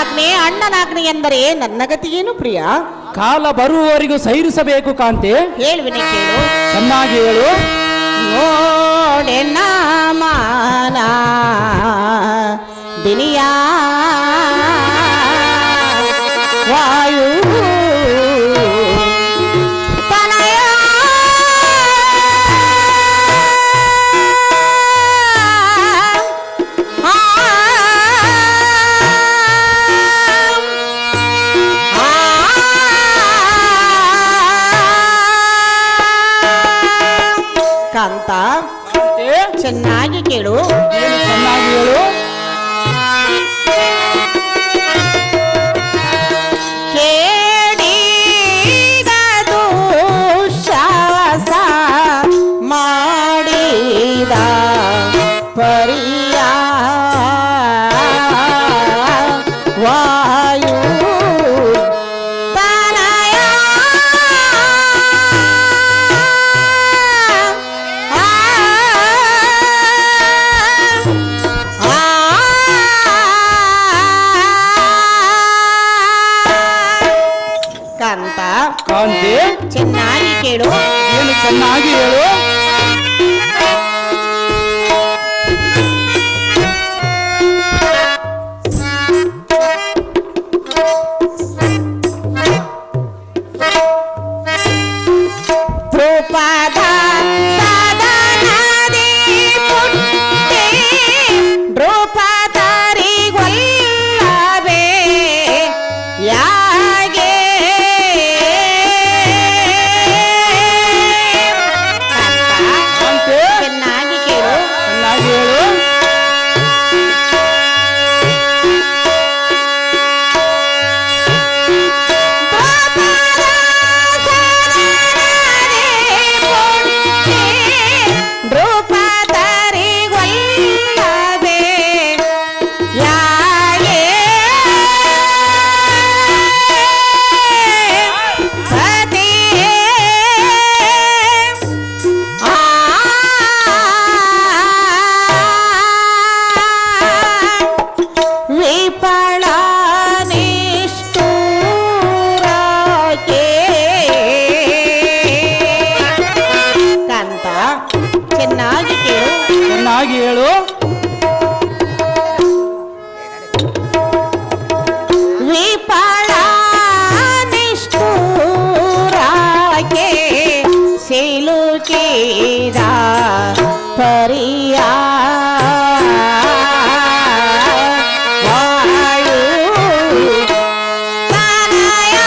ಅಣ್ಣನಾಗ್ನೆ ಅಣ್ಣನಾಗ್ನೆ ಎಂದರೆ ನನ್ನ ಗತಿಯೇನು ಪ್ರಿಯ? ಕಾಲ ಬರುವವರೆಗೂ ಸೈರಿಸಬೇಕು ಕಾಂತೆ. ಹೇಳುವಿನಿ ಕೇಳು. ಚೆನ್ನಾಗಿ ಹೇಳು. ನೋಡೆನ್ನ ಮಾನ ದಿನಿಯ ವಾಯು ತನಯ ಕಾಂತ ಚೆನ್ನಾಗಿ ಕೇಳು. ಏನು ಚೆನ್ನಾಗಿ ಹೇಳು. ಕೇಡಿಗದು ಶ್ವಾಸ ಮಾಡಿದ ಪರಿಯ ವಾಯು ತನಯ ಕಾಂತ ಕಾಂತೆ ಚೆನ್ನಾಗಿ ಕೇಳು. ಏನು ಚೆನ್ನಾಗಿ ಹೇಳು. ಧ್ರುಪದ ಸದನದಿ ಪುಟ್ಟಿ ದ್ರೌಪದರಿಗೊಲ್ಲವೇ ಯಾಗೆ ಕಾಂತೆ ಚೆನ್ನಾಗಿ ಕೇಳು. ಚೆನ್ನಾಗಿ ಹೇಳು. ದ್ರೌಪದರಿಗೊಲ್ಲವೇ ಯಾಗೆ ಪತಿಯೇ ಆ ವಿಫಲ ನಿಷ್ಠುರಕ್ಕೆ ಕಾಂತ ಚೆನ್ನಾಗಿ ಕೇಳು. ಚೆನ್ನಾಗಿ ಹೇಳು. ವಿಫಲ ನಿಷ್ಠುರಕ್ಕೆ ಸಿಲುಕಿದ ಪರಿಯ ವಾಯು ತನಯ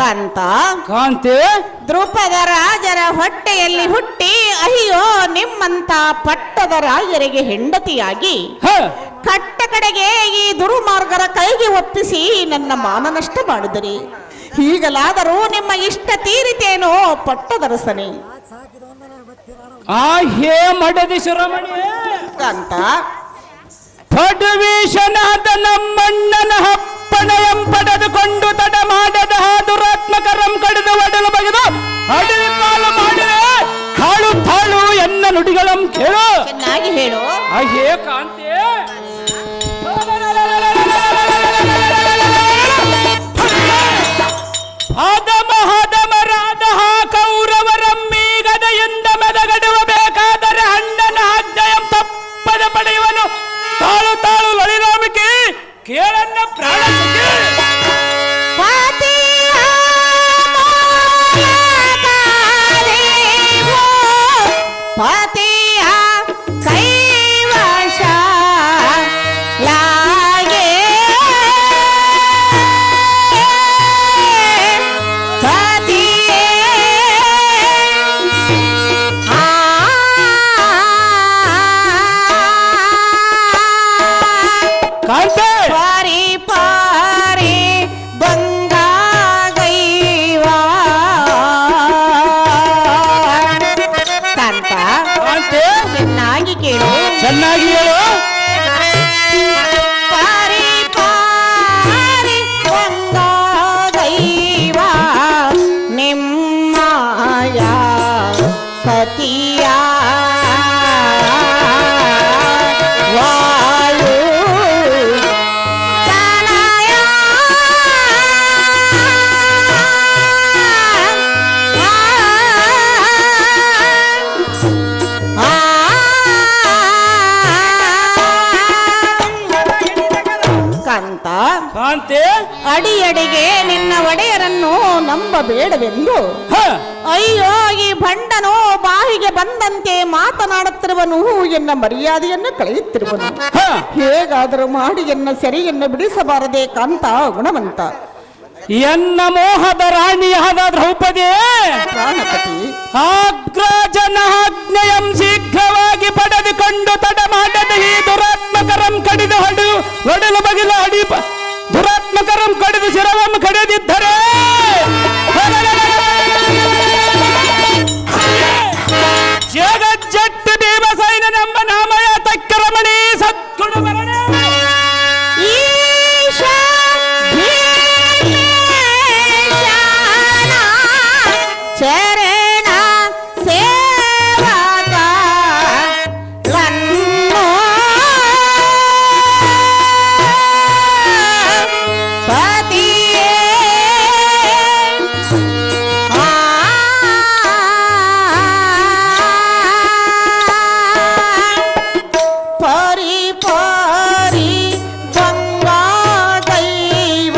ಕಾಂತ ಕಾಂತೆ ದ್ರೌಪದ ರಾಜರ ಹೊಟ್ಟೆಯಲ್ಲಿ ಹುಟ್ಟಿ ಅಯ್ಯೋ ನಿಮ್ಮಂತ ಪಟ್ಟದ ರಾಜರಿಗೆ ಹೆಂಡತಿಯಾಗಿ ಹ ಕಟ್ಟ ಕಡೆಗೆ ಈ ದುರ್ಮಾರ್ಗರ ಕೈಗೆ ಒಪ್ಪಿಸಿ ನನ್ನ ಮಾನನಷ್ಟ ಮಾಡಿದಿರಿ. ಹೀಗಲಾದರೂ ನಿಮ್ಮ ಇಷ್ಟ ತೀರಿತೇನೋ ಪಟ್ಟದರಸನೇ? ಆ ಹೇ ಮಡದಿ ಶಿರೋಮಣಿ ಕಾಂತ ಪಡುವೀಶನಾದ ನಮ್ಮಣ್ಣನ ಹಪ್ಪಣಯಂ ಪಡೆದುಕೊಂಡು ತಡ ಮಾಡದ ದುರಾತ್ಮಕರಂ ಕಡಿದು ಒಡಲು ಬಗೆದು ಅಡವಿ ಪಾಲು ಮಾಡಿದೆ ಹಾಳು ತಾಳು ಎನ್ನ ನುಡಿಗಳಂ ಕೇಳು. ಚೆನ್ನಾಗಿ ಹೇಳು. ಆ ಹೇ ಕಾಂತೆ ಹದಮ ಹದಮರಾದ ಕೌರವರಮ್ಮೀಗದ ಎಂದ ಮೆದಗಡುವ ಬೇಕಾದರೆ ಅಣ್ಣನ ಆಜ್ಞೆಯಂ ತಪ್ಪದ ಪಡೆಯುವನು ತಾಳು ತಾಳು ಲಳಿರಾಮಿಕೆ ಕೇಳನ್ನ ಪ್ರಾಣ ಅಡಿಯಡಿಗೆ ನಿನ್ನ ಒಡೆಯರನ್ನು ನಂಬಬೇಡವೆಂದು ಹ ಅಯ್ಯೋ ಈ ಭಂಡನು ಬಾಯಿಗೆ ಬಂದಂತೆ ಮಾತನಾಡುತ್ತಿರುವನು ಎನ್ನ ಮರ್ಯಾದೆಯನ್ನು ಕಳೆಯುತ್ತಿರುವನು. ಹ ಹೇಗಾದರೂ ಮಾಡಿ ಎನ್ನ ಸೆರೆಯನ್ನು ಬಿಡಿಸಬಾರದೆ ಕಾಂತ ಗುಣವಂತ. ಎನ್ನ ಮೋಹದ ರಾಣಿಯಾದ ದ್ರೌಪದಿ ಪ್ರಾಣಪತಿ ಆಗ್ರಾಜನ ಆಜ್ಞೆಯಂ ಶೀಘ್ರವಾಗಿ ಪಡೆದುಕೊಂಡು ತಡ ಮಾಡದ ಈ ದುರಾತ್ಮಕರಂ ಕಡಿದು ಒಡಲು ಬಗಿಲು ದುರಾತ್ಮಕರಂ ಕಡಿದು ಶಿರವಂ ಕಡಿದಿದ್ದರೆ ಜಗಜ್ಜಟ್ಟು ಭೀಮಸೈನನೆಂಬ ನಾಮಯ ತಕ್ಕರಮಣಿ ಸದ್ಗುಣವರಣ ಚರಣ ಸೇವಕ ಪತಿಯೇ ಪರಿ ಪರಿ ಗಂಗಾ ದೈವ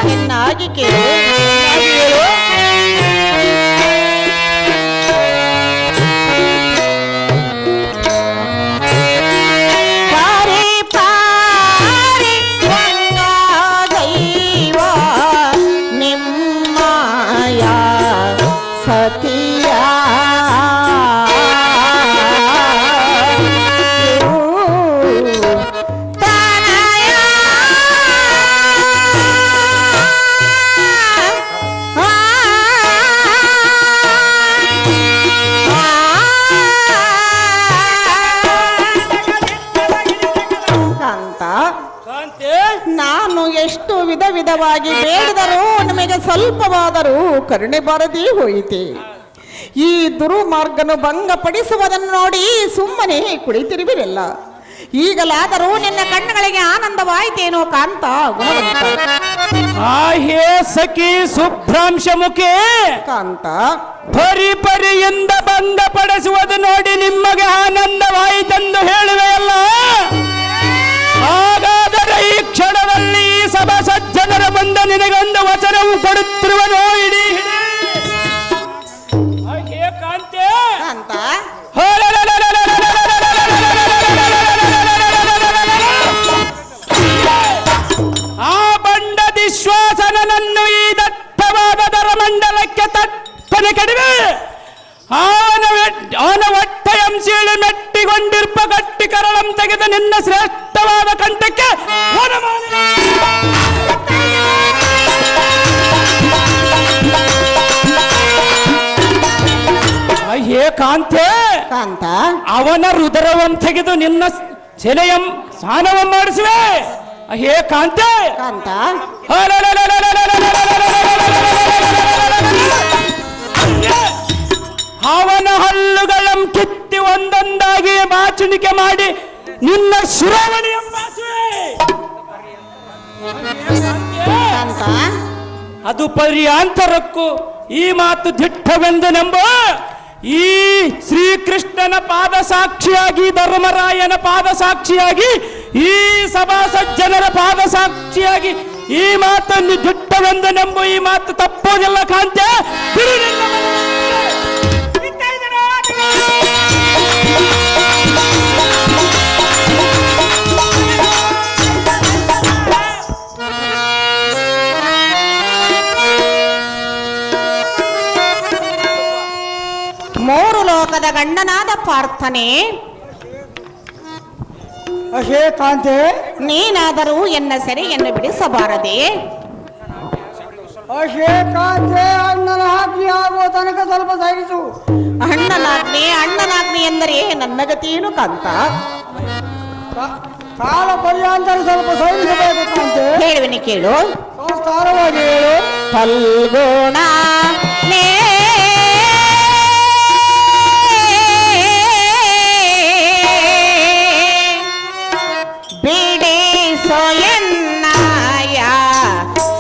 ಚೆನ್ನಾಗಿ ಕೇಳು. ಪಾರಿ ಪಾರಿ ಗಂಗಾ ದೈವ ನಿಮ್ಮಯ ಸತಿಯ ನಾನು ಎಷ್ಟು ವಿಧ ವಿಧವಾಗಿ ಬೇಡಿದರೂ ನಿಮಗೆ ಸ್ವಲ್ಪವಾದರೂ ಕರುಣೆ ಬಾರದೇ ಹೋಯಿತೆ. ಈ ದುರ್ಮಾರ್ಗನು ಭಂಗಪಡಿಸುವುದನ್ನು ನೋಡಿ ಸುಮ್ಮನೆ ಕುಳಿತಿರುವಿರಲ್ಲ. ಈಗಲಾದರೂ ನಿನ್ನ ಕಣ್ಣುಗಳಿಗೆ ಆನಂದವಾಯಿತೇನೋ ಕಾಂತ ಗುಣವಂತ. ಹೇ ಸಖಿ ಶುಭ್ರಾಂಶ ಮುಖೇ ಕಾಂತ ಪರಿ ಪರಿಯಿಂದ ಭಂಗಪಡಿಸುವುದು ನೋಡಿ ನಿಮಗೆ ಆನಂದವಾಯಿತೆಂದು ಹೇಳುವೆಯಲ್ಲ. ಹಾಗಾದರೆ ಈ ಕ್ಷಣದಲ್ಲಿ ಸಭಾ ಸಜ್ಜನರ ಮುಂದೆ ನಿನಗೊಂದು ವಚನವು ಕೊಡುತ್ತಿರುವನು. ಇಡೀ ಕಾಂತೆ ಕಾಂತ ಆ ಬಂಡ ವಿಶ್ವಾಸನನ್ನು ಈ ದಟ್ಟವಾದ ದರಮಂಡಲಕ್ಕೆ ತಟ್ಟನೆ ಕಡಿಮೆ ಅವನ ಹೊಟ್ಟೆಯಂ ಸೀಳಿ ಮೆಟ್ಟಿಗೊಂಡಿರ್ಪ ಗಟ್ಟಿ ಕರಳಂ ತೆಗೆದು ನಿನ್ನ ಶ್ರೇಷ್ಠವಾದ ಕಂಠಕ್ಕೆ ಹೇ ಕಾಂತೆ ಕಾಂತ ಅವನ ರುದರವನ್ನು ತೆಗೆದು ನಿನ್ನ ಸೆಲೆಯಂ ಸ್ನಾನವಂ ಮಾಡಿಸುವೆ. ಹೇ ಕಾಂತೆ ಕಾಂತ ಅವನ ಹಲ್ಲುಗಳಂ ಕಿತ್ತಿ ಒಂದೊಂದಾಗಿ ಮಾಚುಣಿಕೆ ಮಾಡಿ ನಿನ್ನ ಶಿರೋಮಣಿಯಂ ಬಾಚುವೆ. ಕಾಂತ ಅದು ಪರ್ಯಾಂತರಕ್ಕೂ ಈ ಮಾತು ದಿಟ್ಟವೆಂದು ನಂಬ. ಈ ಶ್ರೀಕೃಷ್ಣನ ಪಾದ ಸಾಕ್ಷಿಯಾಗಿ, ಧರ್ಮರಾಯನ ಪಾದ ಸಾಕ್ಷಿಯಾಗಿ, ಈ ಸಭಾ ಸಜ್ಜನರ ಪಾದ ಸಾಕ್ಷಿಯಾಗಿ ಈ ಮಾತನ್ನು ದಿಟ್ಟವೆಂದು ನಂಬು. ಈ ಮಾತು ತಪ್ಪೋದಿಲ್ಲ ಕಾಂತೆ. ಮೂರು ಲೋಕದ ಗಂಡನಾದ ಪಾರ್ಥನೆ, ಹೇ ಕಾಂತೆ ನೀನಾದರೂ ಎನ್ನ ಸೆರೆಯನ್ನು ಬಿಡಿಸಬಾರದೆ. ಹೇ ಕಾಂತೆ ಅಣ್ಣನ ಆಜ್ಞೆ ಆಗುವ ತನಕ ಸ್ವಲ್ಪ ಸಹಿಸು. ಅಣ್ಣನಾಗ್ನೆ ಎಂದರೆ ನನ್ನ ಗತಿಯೇನು ಕಾಂತ? ಕಾಲ ಪರ್ಯಾಂತರ ಸ್ವಲ್ಪ ಸಹಿಸಬೇಕು ಕಾಂತೆ. ಹೇಳುವೆನೆ ಕೇಳು. ಸಂಸ್ಕಾರವಾಗಿ ಹೇಳು. ಫಲ್ಗುಣ ಬಿಡಿಸೋ ಎನ್ನಯ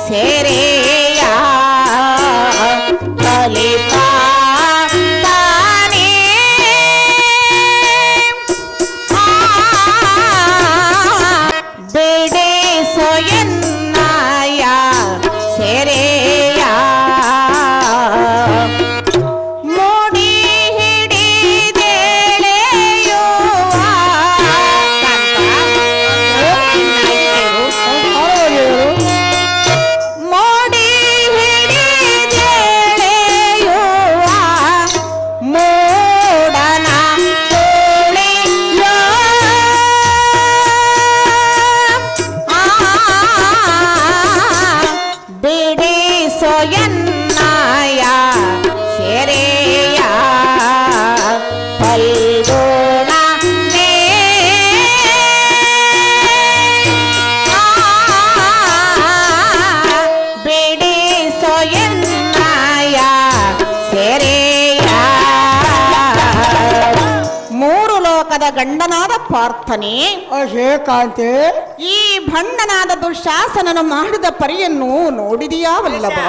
ಸೆರೆಯ ಕಲಿತಾ ತಾನೇ ಆ ಪಾರ್ಥನೆ, ಹೇ ಕಾಂತೆ, ಈ ಭಣ್ಣನಾದ ದುಶಾಸನನು ಮಾಡಿದ ಪರಿಯನ್ನು ನೋಡಿದೆಯಾ ವಲ್ಲಭ?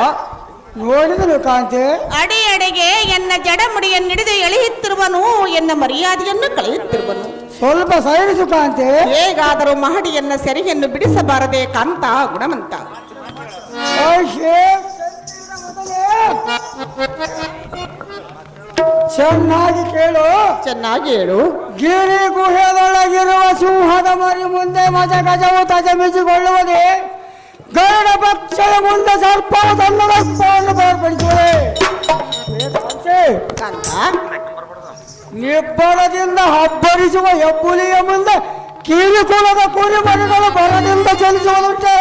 ನೋಡಿದನು ಕಾಂತೆ. ಅಡೆಯಡೆಗೆ ಎನ್ನ ಜಡಮುಡಿಯನ್ನಿಡಿದು ಎಳೆಯುತ್ತಿರುವನು, ಎನ್ನ ಮರ್ಯಾದೆಯನ್ನು ಕಳೆಯುತ್ತಿರುವನು. ಸ್ವಲ್ಪ ಸೈರಿಸು ಕಾಂತೆ. ಹೇಗಾದರೂ ಮಾಡಿ ಎನ್ನ ಸೆರೆಯನ್ನು ಬಿಡಿಸಬಾರದೆ ಕಾಂತ ಗುಣವಂತ. ಚೆನ್ನಾಗಿ ಕೇಳು, ಚೆನ್ನಾಗಿ ಹೇಳು. ಗಿರಿ ಗುಹೆದೊಳಗಿರುವ ಸಿಂಹದ ಮರಿ ಮುಂದೆ ಮಜ ಗಜವು ತಜಮಿಸಿಕೊಳ್ಳುವುದೇ, ಗರುಡ ಪಕ್ಷದ ಮುಂದೆ ಸರ್ಪವು ತನ್ನ ರಕ್ತವನ್ನು ಬೇರ್ಪಡಿಸುವುದೇ. ಕಾಂತ, ನಿಬ್ಬರದಿಂದ ಹಬ್ಬರಿಸುವ ಹೆಬ್ಬುಲಿಯ ಮುಂದೆ ಕೀಲಿಕುಲದ ಕುರಿಮರಿಗಳು ಬರದಿಂದ ಚಲಿಸುವುದುಂಟೆ.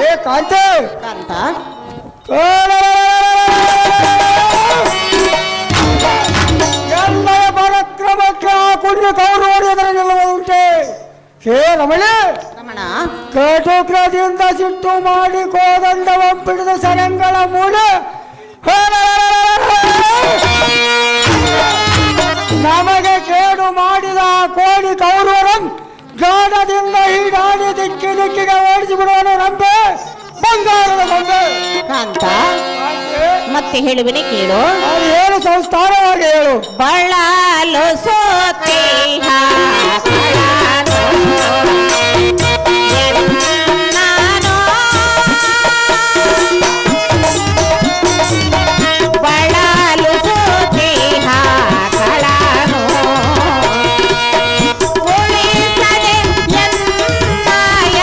ಏ ಕಾಂತೆ, ಕಾಂತ, ಎಲ್ಲರ ಪರಾಕ್ರಮಕ್ಕೆ ಆ ಪುಣ್ಯ ಕೌರವರು ಎದುರು ನಿಲ್ಲುವುದುಂಟೆ. ಹೇ ರಮಣೆ, ರಮಣ, ಕಟುಕ್ರದಿಂದ ಸಿಟ್ಟು ಮಾಡಿ ಕೋದಂಡವಂಪಿಡಿದ ಸರಂಗಳ ಮೂಲೆ ನಮಗೆ ಕೇಡು ಮಾಡಿದ ಆ ಕೋಡಿ ಕೌರವರಂ ಗಾಢದಿಂದ ಹೀಡಾಡಿ ದಿಕ್ಕಿ ದಿಕ್ಕಿಗೆ ಓಡಿಸಿ ಬಿಡುವನು ರಂಬೆ, ಬಂಗಾರದ ಗೊಂಬೆ. ಕಾಂತ, ಮತ್ತೆ ಹೇಳುವಿನಿ ಕೇಳು. ಅದು ಏನು ಸಂಸ್ಕಾರವಾಗಿ ಹೇಳು. ಬಳಲು ಸೋತಿಹ ಕಳನು ಎನ್ನಾನೋ, ಬಳಲು ಸೋತಿಹ ಕಳನು ಉಳಿಸದೆ ಎನ್ನಾಯ,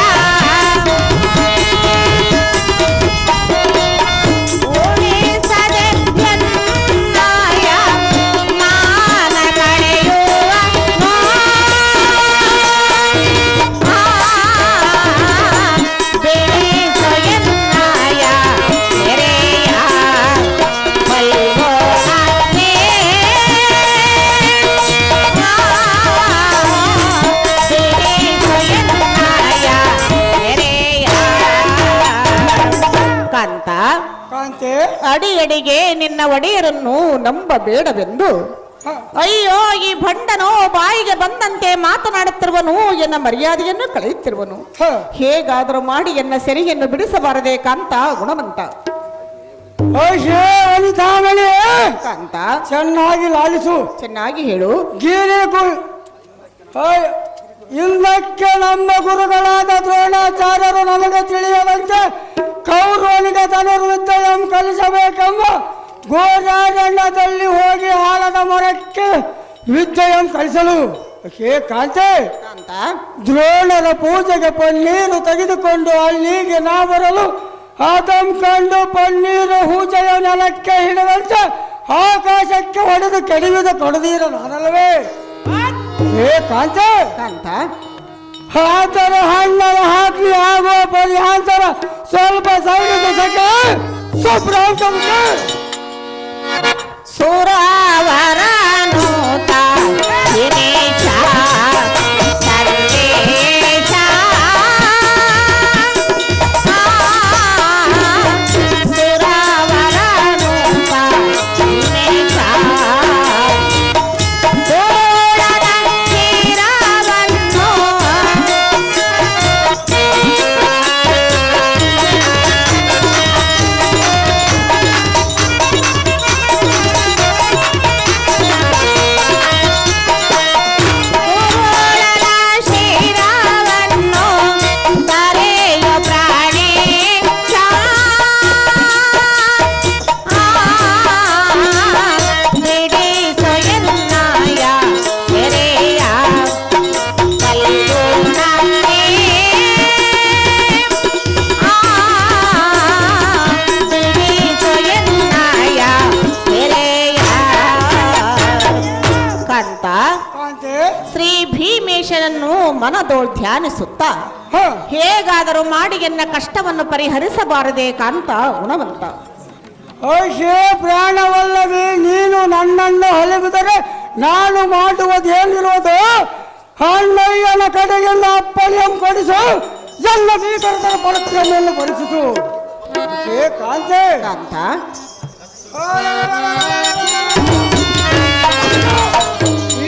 ಉಳಿಸದೆ ಎನ್ನಾಯ ಮಾನ ಕಳೆಯುವ ಬೆಳೆಸೋ ಎನ್ನಾಯ ನೆರೆಯ ಬಲ್ಗೋಣನೆ, ಬೆಳೆಸೋ ಎನ್ನಾಯ ನೆರೆಯ. ಕಾಂತ, ಕಾಂತೆ, ಅಡಿಯಡಿಗೆ ನಿನ್ನ ಒಡೆಯರನ್ನು ನಂಬಬೇಡವೆಂದು. ಅಯ್ಯೋ, ಈ ಭಂಡನು ಬಾಯಿಗೆ ಬಂದಂತೆ ಮಾತನಾಡುತ್ತಿರುವನು, ಎನ್ನ ಮರ್ಯಾದೆಯನ್ನು ಕಳೆಯುತ್ತಿರುವನು. ಹೇಗಾದರೂ ಮಾಡಿ ಎನ್ನ ಸೆರೆಯನ್ನು ಬಿಡಿಸಬಾರದೆ ಕಾಂತ ಗುಣವಂತ. ವನಿತಾಮಣಿ, ಕಾಂತ, ಚೆನ್ನಾಗಿ ಲಾಲಿಸು. ಚೆನ್ನಾಗಿ ಹೇಳು. ಗಿರಿ ಇಂದಕ್ಕೆ ನಮ್ಮ ಗುರುಗಳಾದ ದ್ರೋಣಾಚಾರ್ಯರು ನಮಗೆ ತಿಳಿಯದಂತೆ ಕೌರವನಿಗೆ ಧನುರ್ವಿದ್ಯೆಯನ್ನು ಕಲಿಸಬೇಕೆಂಬ ಗೋರಾರಣ್ಯದಲ್ಲಿ ಹೋಗಿ ಆಲದ ಮರಕ್ಕೆ ವಿದ್ಯೆಯನ್ನು ಕಲಿಸಲು. ಹೇ ಕಾಂತೆ, ಕಾಂತ, ದ್ರೋಣರ ಪೂಜೆಗೆ ಪನ್ನೀರು ತೆಗೆದುಕೊಂಡು ಅಲ್ಲಿಗೆ ನಾ ಬರಲು ಆದಂ ಕಂಡು ಪನ್ನೀರು ಹೂಜೆಯ ನೆಲಕ್ಕೆ ಹಿಡಿದಂತೆ ಆಕಾಶಕ್ಕೆ ಹೊಡೆದು ಕೆಡವಿದ ಕೊಡದೀರ ನಾನಲ್ಲವೇ. ಹೇ ಕಾಂತೆ, ಕಾಂತ, ಆತರ ಹಣ್ಣರ ಹಾಕಿ ಆಗುವ ಪರಿಹಾಂತರ ಸ್ವಲ್ಪ ಸೈನಿಕ ಸುಬ್ರಾಂತಕ್ಕೆ ಸುರವರನೂತ ದಿನೇಶ ಸರ್ವೇಶ, ಸುರವರನೂತ ದಿನೇಶ ತೋಳದ ಶಿರವನ್ನು ಶ್ರೀ ಭೀಮೇಶನನ್ನು ಮನದೋಳ್ ಧ್ಯಾನಿಸುತ್ತಾ ಹೇಗಾದರೂ ಮಾಡಿ ಎನ್ನ ಕಷ್ಟವನ್ನು ಪರಿಹರಿಸಬಾರದೆ ಕಾಂತ ಗುಣವಂತ. ಹೇ ಪ್ರಾಣವಲ್ಲವೇ, ನೀನು ನನ್ನನ್ನು ಹೊಲಿಬಿದರೆ ನಾನು ಮಾಡುವುದೇನಿರೋದು? ಅಣ್ಣಯ್ಯನ ಕಡೆಗೆಲ್ಲ ಅಪ್ಪಣೆಯನ್ನು ಕೊಡಿಸು, ಎಲ್ಲ ಭೀಕರತರ ಪರಕ್ರಮೆಯನ್ನು ಪರಿಸಿತು. ಹೇ ಕಾಂತೆ, ಕಾಂತ,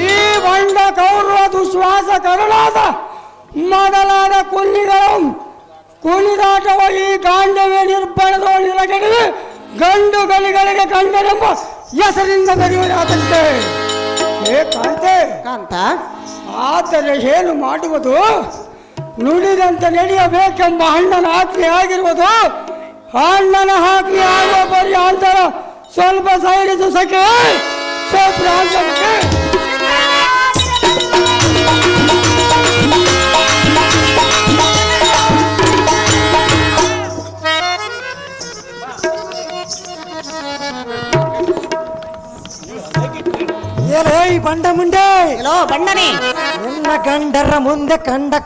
ಈ ಬಂಡ ಕೌರವ ದುಶ್ಶ ಶ್ವಾಸ ಕರುಣಾದ ಮೊದಲಾದ ಕುಣಿದಾಟವ ಈ ಗಾಂಡವೇ ನಿರ್ಬಳದೋ ನಿಲಗಡೆ ಗಂಡು ಗಲಿಗಳಿಗೆ ಗಂಡನೆಂಬ ಹೆಸರಿಂದ ಮೆರೆಯುವುದಾದಂತೆ. ಕಾಂತೆ ಕಾಂತ, ಆದರೆ ಏನು ಮಾಡುವುದು? ನುಡಿದಂತೆ ನಡೆಯಬೇಕೆಂಬ ಅಣ್ಣನ ಆಜ್ಞೆ ಆಗಿರುವುದು. ಅಣ್ಣನ ಆಜ್ಞೆ ಆಗುವ ಪರ್ಯಾಂತರ ಸ್ವಲ್ಪ ಸೈರಿಸು ಸಖೆ ಸ್ವಪ್ರಾಂತಕ್ಕೆ. ಏ ಬಂಡ ಮುಂಡೆ, ಎಲ್ಲೋ ಬಣ್ಣನೆ, ನಿನ್ನ ಗಂಡರ ಮುಂದೆ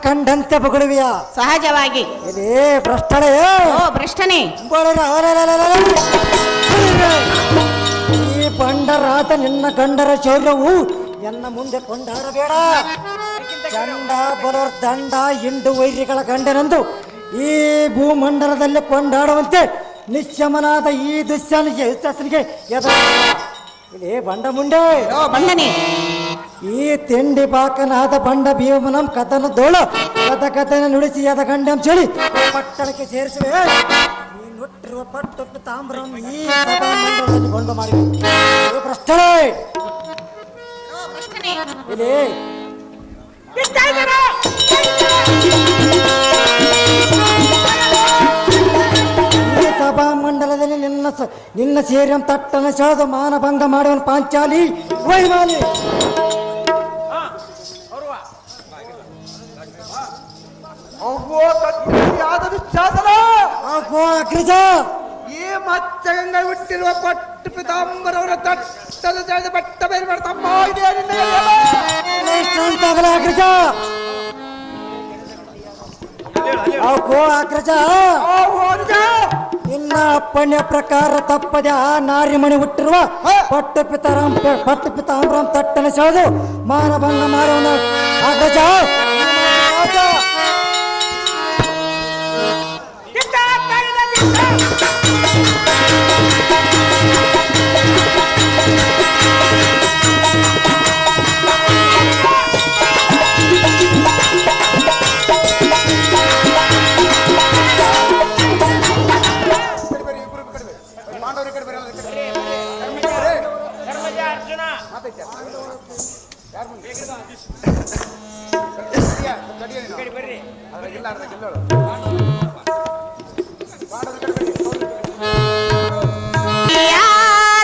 ಕಂಡಂತೆ ಬಗಳುವಿಯ ಸಹಜವಾಗಿ. ಏ ಭ್ರಷ್ಟಳೆ, ಓ ಭ್ರಷ್ಟನೆ, ಈ ಬಂಡರಾತ ನಿನ್ನ ಗಂಡರ ಶೌರ್ಯವು ಎನ್ನ ಮುಂದೆ ಕೊಂಡಾಡಬೇಡ. ಚಂಡ ಬಲೋರ್ ದಂಡ ಇಂಡು ವೈರಿಗಳ ಗಂಡನೆಂದು ಈ ಭೂಮಂಡಲದಲ್ಲಿ ಕೊಂಡಾಡುವಂತೆ ನಿಶ್ಚಮನಾದ ಈ ದುಶ್ಯಾಸನಿಗೆ ಇದೇ ಬಂಡ ಮುಂಡೆ. ಓ ಬಣ್ಣನೆ, ಈ ತಿಂಡಿ ಬಾಕನಾದ ಬಂಡ ಭೀಮನಂ ಕಥನ ದೋಳು ಕಥನ ನುಡಿಸಿ ಅದ ಗಂಡಂ ಚಳಿ ಪಟ್ಟಣಕ್ಕೆ ಸೇರಿಸುವೆ. ನೀನುಟ್ಟಿರುವ ಪಟ್ಟು ತಾಮ್ರಂ ಈ ಸಭಾಮಂಡಲದಲ್ಲಿ ಗೊಂಡು ಮಾಡಿ ಭ್ರಷ್ಟಳೆ. ಇಲ್ಲಿ ಈ ಸಭಾಮಂಡಲದಲ್ಲಿ ನಿನ್ನ ಸೇರಿ ತಟ್ಟನ ಸೆಳೆದು ಮಾನಭಂಗ ಮಾಡುವನು ಪಾಂಚಾಲಿ ವೈಮಾಲಿ. ಅಗ್ರಜ, ಈ ಮಚ್ಚಗಂಗ ಹುಟ್ಟಿರುವ ಪಟ್ಟು ಪಿತಾಂಬರವರ ತಟ್ಟದ ಸೆಳೆದು ಬಟ್ಟ ಬೇರೆ ಮಾಡ್ತಮ್ಮ ಅಗ್ರಜ ಅಗ್ರಜ, ನಿನ್ನ ಅಪ್ಪಣ್ಯ ಪ್ರಕಾರ ತಪ್ಪದೆ ಆ ನಾರಿಮಣಿ ಹುಟ್ಟಿರುವ ಪಟ್ಟು ಪಿತಾಂಬರಂ ತಟ್ಟನ ಸೆಳೆದು ಮಾನಭಂಗ ಮಾಡುವನ ಅಗ್ರಜ.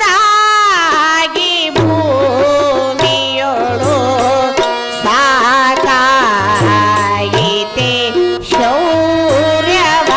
ಯಾರಾಗಿ ಭೂಮಿಯೋಳು ಸಾಕಾಯಿತೆ ಶೌರ್ಯವ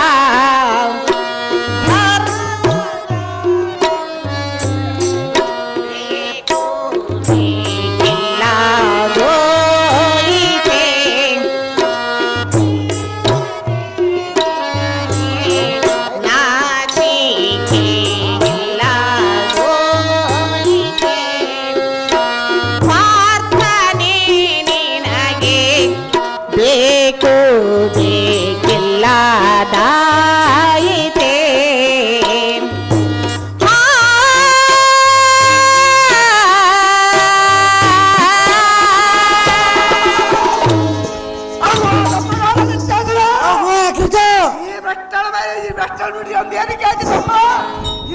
ಬೇಕು ಬೇಕಿಲ್ಲದಾಯಿತೆ.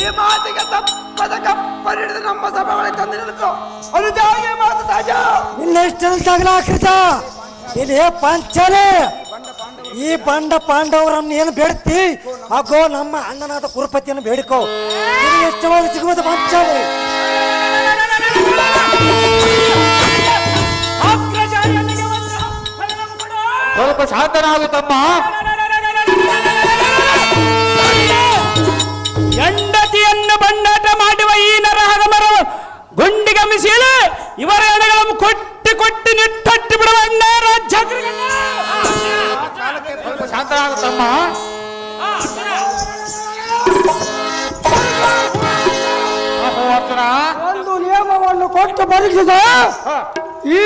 ಈ ಮಾತಿಗೆ ತಪ್ಪದ ಕಪ್ಪರಿಡಿದು ನಮ್ಮ ಸಭೆಗಳ ತಂದು ನಿಲ್ಲಿಸು. ಅದು ಜಾಗೆ ಮಾತು ಸಹಜ. ಇನ್ನೆಷ್ಟಂತಾಗಲ ಕೃತ ಇದೇ ಪಂಚನೆ. ಈ ಬಂಡ ಪಾಂಡವರನ್ನು ಏನು ಬೇಡ್ತಿ ಹಾಗೋ ನಮ್ಮ ಅಣ್ಣನಾದ ಕುರುಪತಿಯನ್ನು ಬೇಡಿಕೋ. ಎಷ್ಟವಾದ ಸಿಗುವುದು ಪಂಚನೆ. ಸ್ವಲ್ಪ ಶಾಂತನಾಗುತ್ತಮ್ಮ. ಹೆಂಡತಿಯನ್ನು ಬಂಡಾಟ ಮಾಡುವ ಈ ನರಹರಮರು ಗುಂಡಿಗೆ ಮಿಸಿಲು ಇವರ ಎಣೆಗಳನ್ನು ಕೊಟ್ಟಿ ನಿಟ್ಟಟ್ಟಿ ಬಿಡುವ ರಾಜ್ಯ. ಸ್ವಲ್ಪ ಶಾಂತನಾಗುತ್ತಮ್ಮ. ಒಂದು ನಿಯಮವನ್ನು ಕೊಟ್ಟು ಪರೀಕ್ಷಿಸ. ಈ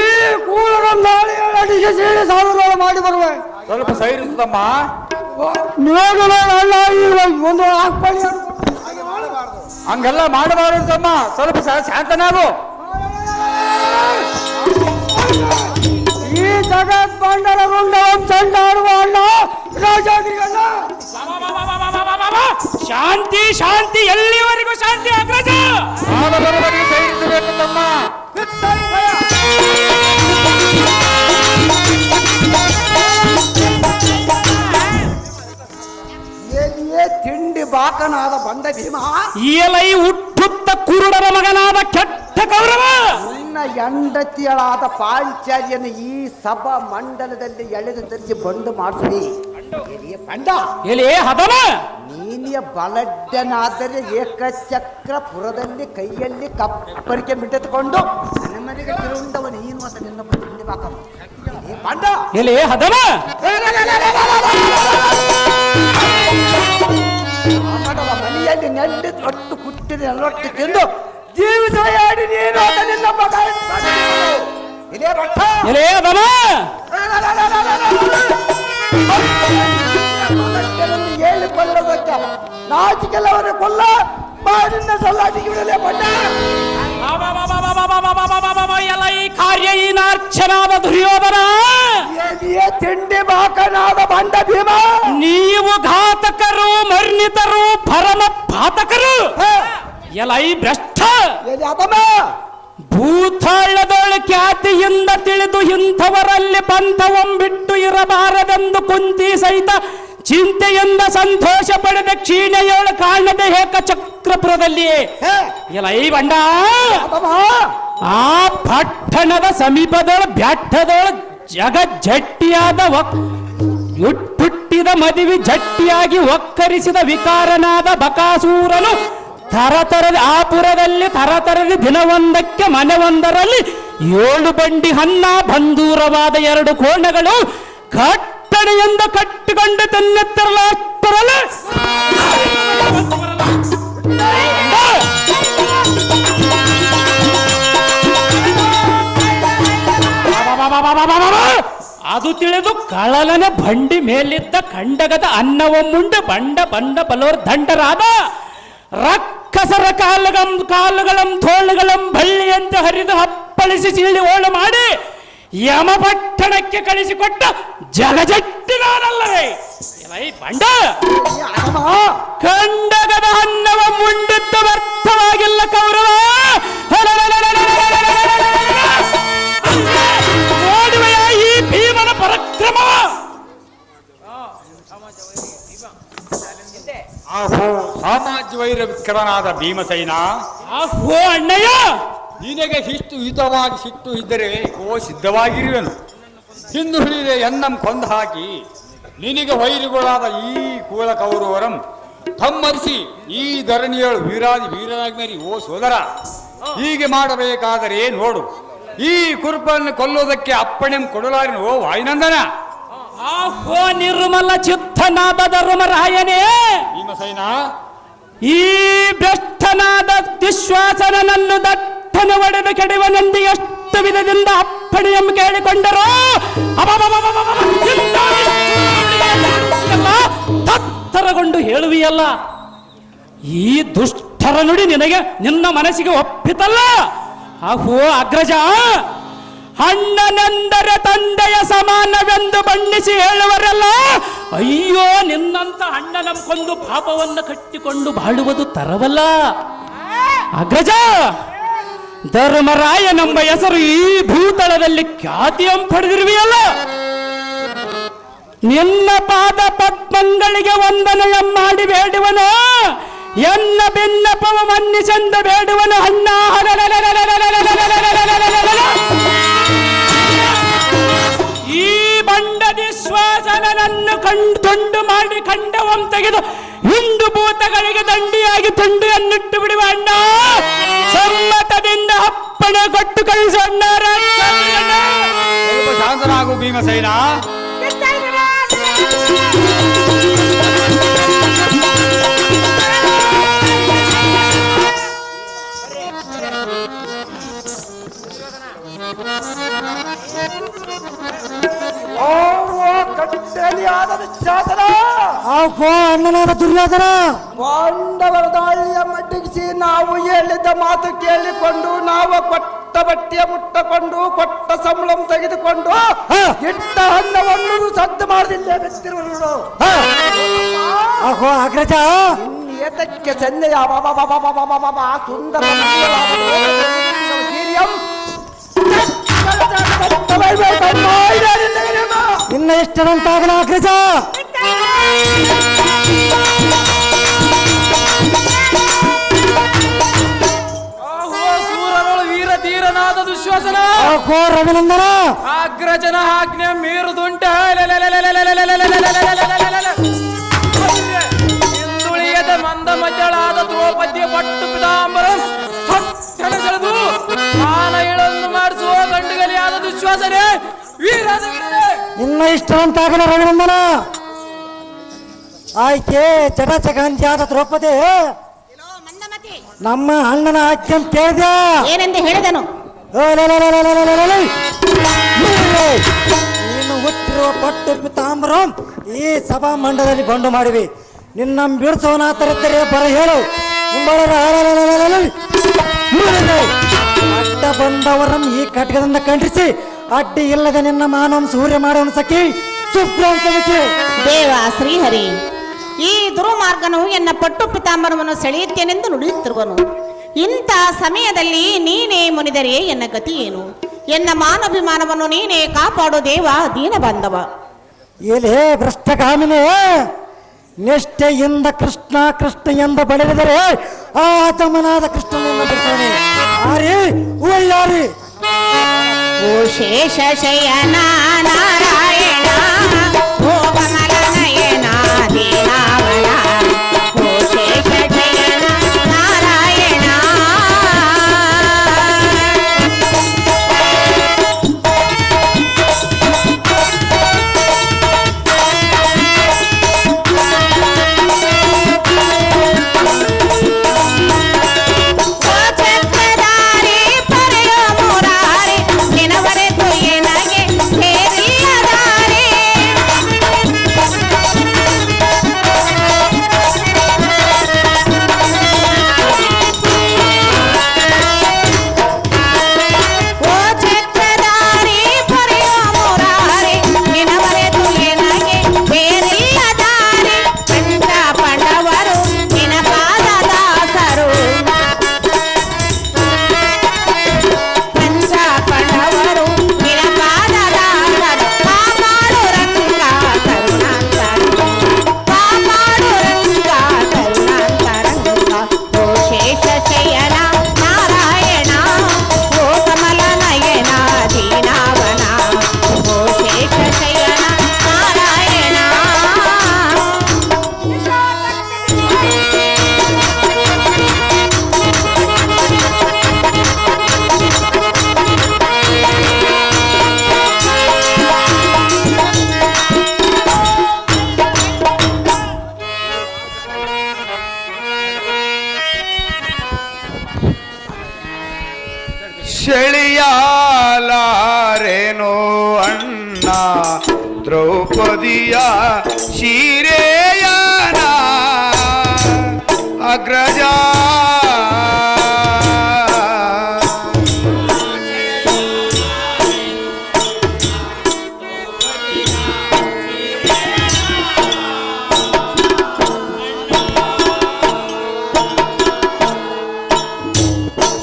ಕೂಳರನ್ನು ಅಡಿಗೆ ಸೇರಿ ಸಾವಿರ ಮಾಡಿ ಬರುವೆ. ಸ್ವಲ್ಪ ಸೈರಿಸುತ್ತಮ್ಮ. ನೋಡಲ್ಲ ಒಂದು ಹಾಕ್ಪಡಿ ಹಂಗೆಲ್ಲ ಮಾಡಬಾರದಮ್ಮ. ಸ್ವಲ್ಪ ಶಾಂತನಾಗು. ಈ ಜಗತ್ ಮಂಡಲ ರುಂಡವಂ ಚಂಡಾಡುವ ಅಣ್ಣ ರಾಜಾದ್ರಿಗಣ್ಣ. ಶಾಂತಿ ಶಾಂತಿ, ಎಲ್ಲಿವರೆಗೂ ಶಾಂತಿ ಅಗ್ರಜ? ಸೇರಿಸಬೇಕು ತಮ್ಮ. ಏನಿಯೇ ತಿಂಡಿ ಬಾಕನಾದ ಬಂದ ಭೀಮ, ಎಲೈ ಹುಟ್ಟುತ್ತ ಕುರುಡರ ಮಗನಾದ ಕೆಟ್ಟ ಕೌರವ, ನಿನ್ನ ಹೆಂಡತಿಯಳಾದ ಪಾಂಚಾಲಿಯನ್ನು ಈ ಸಭಾ ಮಂಡಲದಲ್ಲಿ ಎಳೆದು ತರಿಸಿ ಬಂದು ಮಾಡಿಸಿ ಬಂಡ ಎಲೆ ಹದಮ. ನೀನಿಯ ಬಲಡ್ಡನಾದರೆ ಏಕಚಕ್ರಪುರದಲ್ಲಿ ಕೈಯಲ್ಲಿ ಕಪ್ಪರಿಕೆ ಮಿಟ್ಟೆದುಕೊಂಡು ನನ್ನ ಮನೆಗೆ ತಿರುಂಡವ ನೀನು ಅಂತ ನಿನ್ನ ತಿಂಡಿ ಬಾಕ ಬಂಡ ಎಲೆ ಹದಮ. ಮನೆಯಲ್ಲಿ ನೆಂಡು ಒಟ್ಟು ಕುಟ್ಟಿದ ಎಲ್ಲೊಟ್ಟು ತಿಂದು ಜೀವಿಸಯಾಡಿ ನೀನು ಅಂತ ನಿನ್ನ ಮಗ ಇದೇ ಭಟ್ಟ ಎಲೆ ಹದಮ. ಹೇಳಿಕೊಳ್ಳಬೇಕ ನಾಚಿಕೆಲ್ಲವರೇ ಕೊಲ್ಲ ಮಾಡಿನ ಸಲ್ಲಾಟಿಗೆ ಬಿಡಲೇ ಬಂಡ. ಎಲೈ ಕಾರ್ಯೀನಾರ್ಚನಾದ ದುರ್ಯೋಧನ, ಏನಿಯೇ ತಿಂಡಿ ಬಾಕನಾದ ಬಂಡ ಭೀಮ, ನೀವು ಘಾತಕರು, ಮರ್ನಿತರು, ಪರಮ ಪಾತಕರು. ಎಲೈ ಭ್ರಷ್ಟ, ಎಲ್ಲಿ ಅದಮ ಭೂತಾಳದೊಳ ಖ್ಯಾತಿಯಿಂದ ತಿಳಿದು ಇಂಥವರಲ್ಲಿ ಬಂಧವಂಬಿಟ್ಟು ಇರಬಾರದೆಂದು ಕುಂತಿ ಸಹಿತ ಚಿಂತೆಯಿಂದ ಸಂತೋಷ ಪಡೆದ ಕ್ಷೀಣೆಯೋಳ ಕಾಣದ ಏಕಚಕ್ರಪುರದಲ್ಲಿ ಎಲೈ ಬಂಡ, ಆ ಪಟ್ಟಣದ ಸಮೀಪದೊಳ ಬ್ಯಾಟ್ಟದೊಳ ಜಗಜ್ಜಟ್ಟಿಯಾದ ಹುಟ್ಟಿದ ಮದುವೆ ಜಟ್ಟಿಯಾಗಿ ಒಕ್ಕರಿಸಿದ ವಿಕಾರನಾದ ಬಕಾಸೂರನು ತರತರದ ಆಪುರದಲ್ಲಿ ತರತರದ ದಿನವೊಂದಕ್ಕೆ ಮನೆಯೊಂದರಲ್ಲಿ 7 ಬಂಡಿ ಹನ್ನ ಬಂದೂರವಾದ 2 ಕೋಣಗಳು ಕಟ್ಟಣೆಯಿಂದ ಕಟ್ಟಿಕೊಂಡು ತನ್ನೆತ್ತರಲ್ಲ ಅಷ್ಟರಲ್ಲ ಅದು ತಿಳಿದು ಕಳಲನ ಬಂಡಿ ಮೇಲಿದ್ದ ಖಂಡಗದ ಅನ್ನವಮ್ಮುಂಡು ಬಂಡ ಬಂಡ ಬಲೋರ್ ದಂಡರಾದ ರಕ್ಕಸರ ಕಾಲುಗಳಂ ತೋಳುಗಳಂ ಬಳ್ಳಿಯಂತೆ ಹರಿದು ಹಪ್ಪಳಿಸಿ ಸೀಳಿ ಓಳು ಮಾಡಿ ಯಮಪಟ್ಟಣಕ್ಕೆ ಕಳಿಸಿಕೊಟ್ಟ ಜಲಜಟ್ಟಿನಾನಲ್ಲವೇ ಬಂಡ. ಖಂಡಗದ ಅನ್ನವ ಮುಂಡಿದ್ದ ವ್ಯರ್ಥವಾಗಿಲ್ಲ ಕೌರವ. ನೋಡುವೆಯ ಈ ಭೀಮನ ಪರಾಕ್ರಮ. ಆಹೋ ಸಾಮಾಜ್ಯ ವೈರ ವಿಕ್ರಮನಾದ ಭೀಮಸೇನ, ಆಹೋ ಅಣ್ಣಯ್ಯ, ನಿನಗೆ ಇಷ್ಟು ಹಿತವಾಗಿ ಸಿಟ್ಟು ಇದ್ದರೆ ಸಿದ್ಧವಾಗಿರುವೆನು. ಹಿಂದುಳಿದ ಎನ್ನಂ ಕೊಂದು ಹಾಕಿ ನಿನಗೆ ವೈರಿಗಳಾದ ಈ ಕೂಲ ಕೌರವರಂ ತಮ್ಮರಿಸಿ ಈ ಧರಣಿಯಳು ವೀರನಾಗ್ಮೇರಿ ಓ ಸೋದರ, ಹೀಗೆ ಮಾಡಬೇಕಾದರೆ ನೋಡು, ಈ ಕುರುಪನ್ನು ಕೊಲ್ಲುವುದಕ್ಕೆ ಅಪ್ಪಣೆ ಕೊಡಲಾರಿನ ಓ ವಾಯುನಂದನ. ಆಹೋ ನಿರ್ಮಲ ಚಿತ್ತನಾದ ಧರ್ಮರಾಯನೇ, ಭೀಮಸೇನ, ಈ ಭ್ರಷ್ಟನಾದ ವಿಶ್ವಾಸನನ್ನು ದಟ್ಟನೆ ಒಡೆದು ಕೆಡುವನೆಂದು ಎಷ್ಟು ವಿಧದಿಂದ ಅಪ್ಪಣೆಯಂ ಕೇಳಿಕೊಂಡರೋ ತತ್ತರಗೊಂಡು ಹೇಳುವಿಯಲ್ಲ. ಈ ದುಷ್ಟರ ನುಡಿ ನಿನ್ನ ಮನಸ್ಸಿಗೆ ಒಪ್ಪಿತಲ್ಲ. ಆಹೋ ಅಗ್ರಜ, ಅಣ್ಣನೆಂದರೆ ತಂದೆಯ ಸಮಾನವೆಂದು ಬಣ್ಣಿಸಿ ಹೇಳುವರಲ್ಲ. ಅಯ್ಯೋ, ನಿನ್ನಂತ ಅಣ್ಣನ ಕೊಂದು ಪಾಪವನ್ನು ಕಟ್ಟಿಕೊಂಡು ಬಾಳುವುದು ತರವಲ್ಲ. ಅಗ್ರಜ, ಧರ್ಮರಾಯನೆಂಬ ಹೆಸರು ಈ ಭೂತಳದಲ್ಲಿ ಖ್ಯಾತಿಯಂ ಪಡೆದಿರುವೆಯಲ್ಲ. ನಿನ್ನ ಪಾದ ಪದ್ಮಗಳಿಗೆ ವಂದನೆಯ ಮಾಡಿ ಬೇಡುವನು, ಎನ್ನ ಭಿನ್ನಪವ ಮನ್ನಿಸೆಂದು ಬೇಡುವನು ಅಣ್ಣ. ಈ ಬಂಡದಿ ಶ್ವಾಸನನ್ನು ತುಂಡು ಮಾಡಿ ಖಂಡವಂ ತೆಗೆದು ಹಿಂಡು ಭೂತಗಳಿಗೆ ದಂಡಿಯಾಗಿ ತುಂಡಿಯನ್ನಿಟ್ಟು ಬಿಡುವ ಅಣ್ಣ. ಸಮ್ಮತದಿಂದ ಅಪ್ಪಣೆ ಕೊಟ್ಟು ಕಳಿಸು ಅಣ್ಣ. ಸ್ವಲ್ಪ ಶಾಂತನಾಗು ಭೀಮಸೇನ. ಆಹೋ ಅಣ್ಣನಾದ ದುರ್ಯೋಧನ, ಪಾಂಡವರ ದಾಳಿಯ ಮಡ್ಡಿಗಿಸಿ ನಾವು ಹೇಳಿದ್ದ ಮಾತು ಕೇಳಿಕೊಂಡು ನಾವು ಕೊಟ್ಟ ಬಟ್ಟೆಯ ಮುಟ್ಟಕೊಂಡು ಕೊಟ್ಟ ಸಂಬಳಂ ತೆಗೆದುಕೊಂಡು ಇಟ್ಟ ಅನ್ನವನ್ನು ಸದ್ದು ಮಾಡದಿಲ್ಲ ಬೆತ್ತಿರುವುದು ಅಹೋ ಅಗ್ರಜ ಏತಕ್ಕೆ ಚೆನ್ನೆಯ ಸುಂದರ ಸೀರಿಯಂ ಇನ್ನ ಎಷ್ಟರಂತಾಗಲ ಅಗ್ರಜ ಸೂರನೊಳು ವೀರ ಧೀರನಾದ ದುಶ್ವಾಸನ ಅಹೋ ರಘುನಂದನ ಅಗ್ರಜನ ಆಜ್ಞೆ ಮೀರುದುಂಟ ಹಿಂದುಳಿಯದ ಮಂದ ಮಜ್ಜಳಾದ ದ್ರೌಪದಿಯ ಪಟ್ಟು ಪಿತಾಂಬರಂ ಸೆಳೆದು ಮಾನ ಇಳನ್ನು ಮಾಡಿಸುವ ಗಂಡುಗಲಿಯಾದ ದುಶ್ವಾಸನೆ ವೀರಾದ ಇನ್ನ ಇಷ್ಟರಂತಾಗಲ ರಘುನಂದನ ಆಯ್ಕೆ ಚಟಚಕಾಂತಿಯಾದ ದ್ರೌಪದಿ ನಮ್ಮ ಅಣ್ಣನ ಆಜ್ಞೆ ಕೇಳಿದ ಏನೆಂದು ಹೇಳಿದನು? ನೀನು ಹುಟ್ಟಿರುವ ಪಟ್ಟು ಪಿತಾಂಬರಂ ಈ ಸಭಾ ಮಂಡಲದಲ್ಲಿ ಬಂಡು ಮಾಡಿವಿ. ನಿನ್ನ ಬಿಡಿಸೋನಾತರಿದ್ದರೆ ಬರ ಹೇಳು. ಅಡ್ಡ ಬಂದವರಂ ಈ ಕಟಕದಿಂದ ಖಂಡಿಸಿ ಅಡ್ಡಿ ಇಲ್ಲದೆ ನಿನ್ನ ಮಾನವ ಸೂರ್ಯ ಮಾಡೋನು ಸಖಿ ಸುಪ್ರಾಂಸಕ್ಕೆ ದೇವ ಶ್ರೀಹರಿ, ಈ ದುರ್ಮಾರ್ಗನು ಎನ್ನ ಪಟ್ಟು ಪಿತಾಂಬರವನ್ನು ಸೆಳೆಯುತ್ತೇನೆಂದು ನುಡಿಯುತ್ತಿರುವನು. ಇಂಥ ಸಮಯದಲ್ಲಿ ನೀನೇ ಮುನಿದರೆ ಎನ್ನ ಗತಿ ಏನು? ಎನ್ನ ಮಾನಭಿಮಾನವನ್ನು ನೀನೇ ಕಾಪಾಡು ದೇವ ದೀನ ಬಾಂಧವ. ಏಲೇ ಭ್ರಷ್ಟಗಾಮಿನೇ, ನಿಷ್ಠೆಯಿಂದ ಕೃಷ್ಣ ಕೃಷ್ಣ ಎಂದು ಬಳಿದರೆ ಆ ತಮನಾದ ಕೃಷ್ಣನನ್ನು ಬಿಡ್ತಾನೆ. ಆರಿ ಯಾರಿ ಓ ಶೇಷ ಶಯನ ನಾರಾಯಣ, ಓ ಕಮಲ ನಯನ ದೀನಾವನ, ಓ ಶೇಷ ಶಯನ ನಾರಾಯಣ. ಸೆಳೆಯಾಲಾರೇನೋ ಅಣ್ಣ ದ್ರೌಪದಿಯ ಶಿರೇಯನ ಅಗ್ರಜ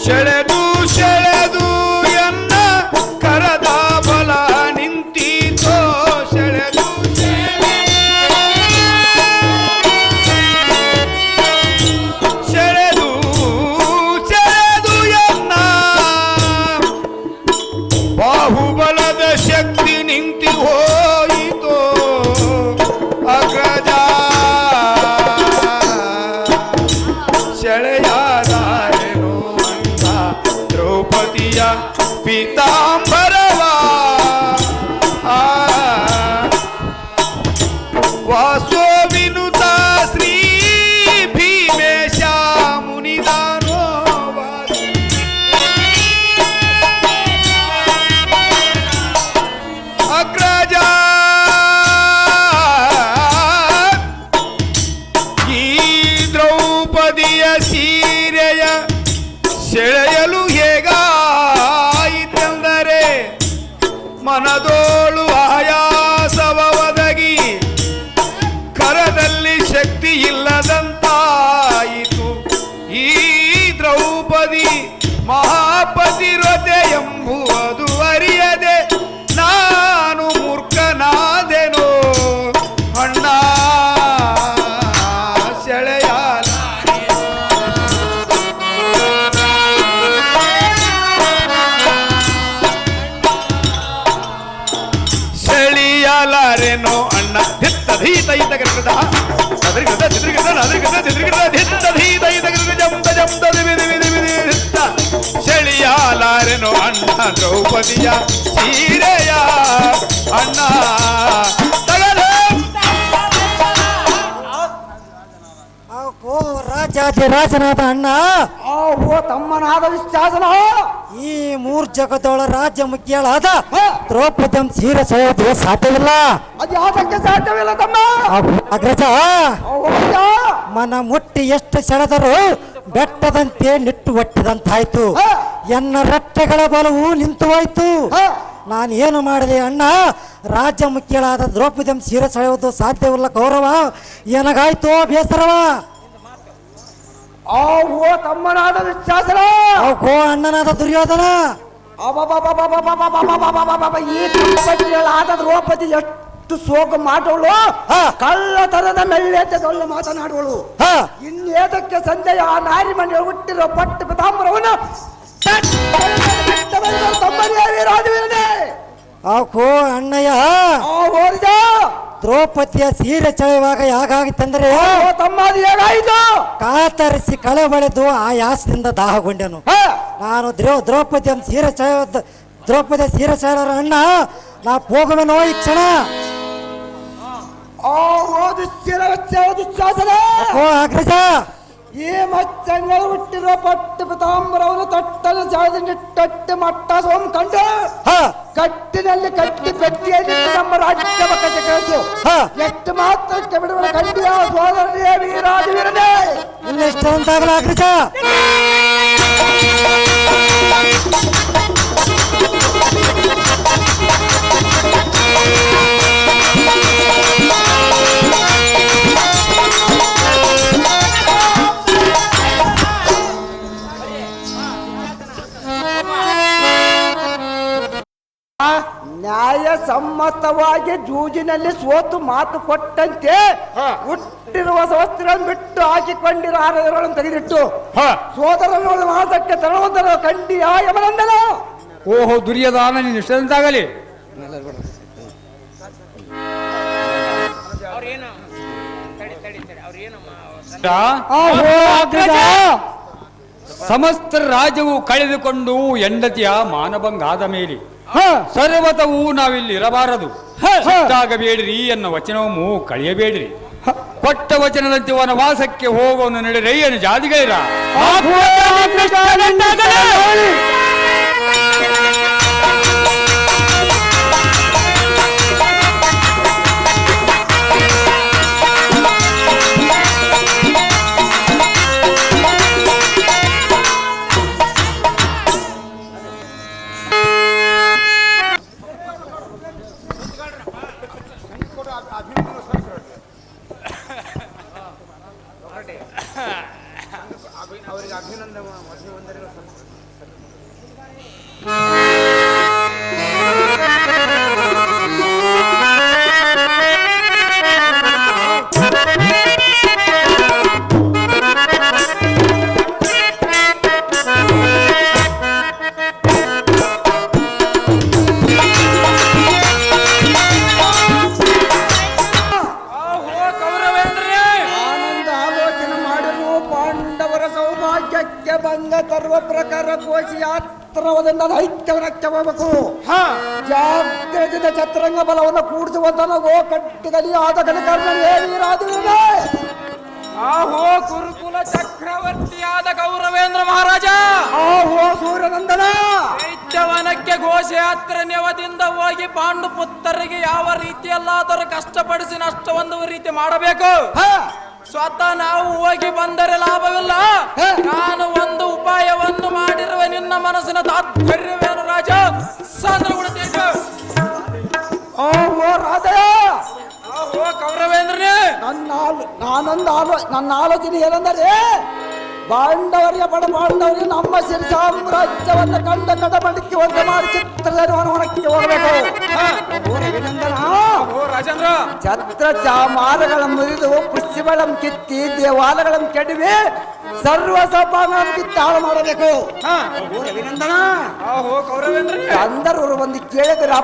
ಸೆಳೆದು ಸೆಳೆದು ಎನ್ನ ಕರದ ಬಲ ನಿಂತೀತೋ ಸೆಳೆದು ಸೆಳೆದು ಧಾರೆನೋ ಅಣ್ಣ ಧಿತ್ತ ಧೀತ ಇತ ಗೃದ ಅದ್ರಿಗದ ಚಿದ್ರಿಗದ ಅದ್ರಿಗದ ಚಿದ್ರಿಗದ ಧಿತ್ತ ಧೀತ ಇತ ಗೃದ ಜಂಬ ಜಂಬ ದಿವಿ ದಿವಿ ದಿವಿ ಧಿತ್ತ ಸೆಳಿಯಾಲಾರೆನೋ ಅಣ್ಣ ದ್ರೌಪದಿಯ ಸೀರೆಯ ಅಣ್ಣ ಓ ರಾಜಾದಿರಾಜನಾದ ಅಣ್ಣ, ಓ ತಮ್ಮನಾದ ವಿಶ್ವಾಸನ ಈ ಮೂರ್ ಜಗತ್ತೊಳ ರಾಜ್ಯ ಮುಖ್ಯಳಾದ ದ್ರೌಪದಿ ಸೀರೆ ಸೋದು ಸಾಧ್ಯವಿಲ್ಲ. ಅದು ಯಾವ್ದಕ್ಕೆ ಸಾಧ್ಯವಿಲ್ಲ ತಮ್ಮ. ಅಗ್ರಜ, ಹೌದಾ? ಮನ ಮುಟ್ಟಿ ಎಷ್ಟು ಸೆಳೆದರೂ ಬೆಟ್ಟದಂತೆ ನಿಟ್ಟು ಒಟ್ಟಿದಂತಾಯ್ತು. ಎನ್ನ ರಟ್ಟೆಗಳ ಬಲವು ನಿಂತು ಹೋಯ್ತು. ನಾನು ಏನು ಮಾಡಿದೆ ಅಣ್ಣ? ರಾಜ್ಯ ಮುಖ್ಯಳಾದ ದ್ರೌಪದಿ ಸೀರೆ ಸೆಳೆಯುವುದು ಸಾಧ್ಯವಿಲ್ಲ ಕೌರವ. ಏನಾಗಾಯ್ತು ಬೇಸರವ? ಓ ತಮ್ಮನಾದ ವಿಶ್ವಾಸನ ಓ ಅಣ್ಣನಾದ ದುರ್ಯೋಧನ. ಈ ದಂಪತಿಗಳಾದ ದ್ರೌಪದಿ ಎಷ್ಟು ಸೋಗು ಮಾಡೋಳು, ಕಳ್ಳತನದ ಮೆಳ್ಳೆದ್ದೊಳ್ಳೆ ಮಾತನಾಡುವಳು. ಇನ್ನೇದಕ್ಕೆ ಸಂಜೆಯ ಆ ನಾರಿ ಮನೆ ಹುಟ್ಟಿರೋ ಪಟ್ಟು ಪಿತಾಂಬರವನ್ನು ಓ ಅಣ್ಣಯ್ಯ, ಓರಿದ ದ್ರೌಪದಿಯ ಸೀರೆ ಸೆಳೆಯುವಾಗ ಯಾಗಾಗಿತ್ತಂದ್ರೆ ತಮ್ಮದು ಹೇಗಾಯಿತು? ಕಾತರಿಸಿ ಕಳೆಬಳೆದು ಆ ಯಾಸದಿಂದ ದಾಹಗೊಂಡೆನು. ನಾನು ದ್ರೌಪದಿ ಸೀರೆ ದ್ರೌಪದಿ ಸೀರೆ ಸೆಳೆಯೋರ ಅಣ್ಣ, ನಾ ಹೋಗುವೆನೋ ಈ ಕ್ಷಣ. ಓ ಅಗ್ರಜ, ಈ ಮಚ್ಚಂಗಳು ಹುಟ್ಟಿರೋ ಪಟ್ಟು ಪಿತಾಂಬರವನ್ನು ತೊಟ್ಟಲು ಜಾಡಿಟ್ಟಟ್ಟು ಮಟ್ಟ ಸೋಮ್ ಕಂಡು ಕಟ್ಟಿನಲ್ಲಿ ಕಟ್ಟಿ ಪೆಟ್ಟಿಯಲ್ಲಿ ನಮ್ಮ ರಾಜ್ಯ ಪಕ್ಕಕ್ಕೆ ಕಳಿಸು. ಎಷ್ಟು ಮಾತ್ರಕ್ಕೆ ಬಿಡುವ ಕಂಡಿಯ ಸೋದರನೇ ವೀರಾದಿ ವೀರನೇ. ಇನ್ನೆಷ್ಟು ಅಂತಾಗಲ್ಲ ಅಗ್ರಜ. ನ್ಯಾಯ ಸಮ್ಮತವಾಗಿ ಜೂಜಿನಲ್ಲಿ ಸೋತು ಮಾತು ಕೊಟ್ಟಂತೆ ಹುಟ್ಟಿರುವ ವಸ್ತ್ರಗಳನ್ನು ಬಿಟ್ಟು ಹಾಕಿಕೊಂಡಿರೋ ಆರಗಳನ್ನು ತೆಗೆದಿಟ್ಟು ಸೋದರನ ಮಾಸಕ್ಕೆ ತರುವುದರ ಕಂಡಿಯ ಯಮನಂದನ. ಓಹೋ ದುರ್ಯೋಧನ, ನೀನು ಇಷ್ಟಂತಾಗಲಿ. ಸಮಸ್ತ ರಾಜ್ಯವು ಕಳೆದುಕೊಂಡು ಹೆಂಡತಿಯ ಮಾನಭಂಗಾದ ಮೇಲೆ ಸರ್ವತವೂ ನಾವಿಲ್ಲಿ ಇರಬಾರದು. ಸಿಟ್ಟಾಗಬೇಡಿರಿ ಎನ್ನ ವಚನವನ್ನು ಕಳೆಯಬೇಡಿರಿ. ಕೊಟ್ಟ ವಚನದಂತೆ ವನವಾಸಕ್ಕೆ ಹೋಗುವನು ನಡೆರೈ ಎನ್ನ ಜಾತಿಗೈರ. ಭಂಗ ತರುವ ಪ್ರಕಾರ ಕೋಶಿ ಯಾತ್ರವದಿಂದ ದೈತ್ಯವನಕ್ಕೆ ಹೋಗಬೇಕು. ಜಾಗ್ರತೆಯಿಂದ ಚತುರಂಗ ಬಲವನ್ನು ಕೂಡಿಸುವಂತನಗೋ ಕಟ್ಟಿಗಲಿ ಆದ ಕನಕರ್ಣೀರಾದಿರುವೆ. ಆಹೋ ಕುರುಕುಲ ಚಕ್ರವರ್ತಿಯಾದ ಗೌರವೇಂದ್ರ ಮಹಾರಾಜ. ಆಹೋ ಸೂರ್ಯನಂದನ. ದೈತ್ಯವನಕ್ಕೆ ಘೋಷಯಾತ್ರೆ ನೆವದಿಂದ ಹೋಗಿ ಪಾಂಡು ಪುತ್ರರಿಗೆ ಯಾವ ರೀತಿಯಲ್ಲಾದರೂ ಕಷ್ಟಪಡಿಸಿ ನಷ್ಟ ಹೊಂದುವ ರೀತಿ ಮಾಡಬೇಕು. ಸ್ವತಃ ನಾವು ಹೋಗಿ ಬಂದರೆ ಲಾಭವಿಲ್ಲ. ನಾನು ಒಂದು ಉಪಾಯವನ್ನು ಮಾಡಿರುವೆ. ನಿನ್ನ ಮನಸ್ಸಿನ ತಾತ್ಪರ್ಯವೇನು ರಾಜ? ಸಾಂದ್ರಗೊಳ್ಳುತ್ತೇನೆ. ಓ ರಾಧಯ, ಓ ಕೌರವೇಂದ್ರನೇ, ನನ್ನ ಆಲೋಚನೆ ಏನೆಂದರೆ ಪಾಂಡವರಿಗೆ ಪಾಂಡವರಿಗೆ ನಮ್ಮ ಸಿರಿ ಸಾಮ್ರಾಜ್ಯವನ್ನು ಕಂಡ ಕಡಮಡಿಕೆ ಒಂದು ಮಾಡಿ ಚಿತ್ರಕ್ಕೆ ಹೋಗಬೇಕು. ಛತ್ರ ಚಾಮಾರಗಳನ್ನು ಮುರಿದು ಪುಷ್ಪಗಳನ್ನು ಕಿತ್ತಿ ದೇವಾಲಯಗಳನ್ನು ಕೆಡವಿ ಸರ್ವ ಸಭಾಂಗಕ್ಕೆ ತಾಳು ಮಾಡಬೇಕು. ಓ ರವಿನಂದನ, ಗಂಧರ್ವರು ಬಂದು ಕೇಳಿದ್ರೆ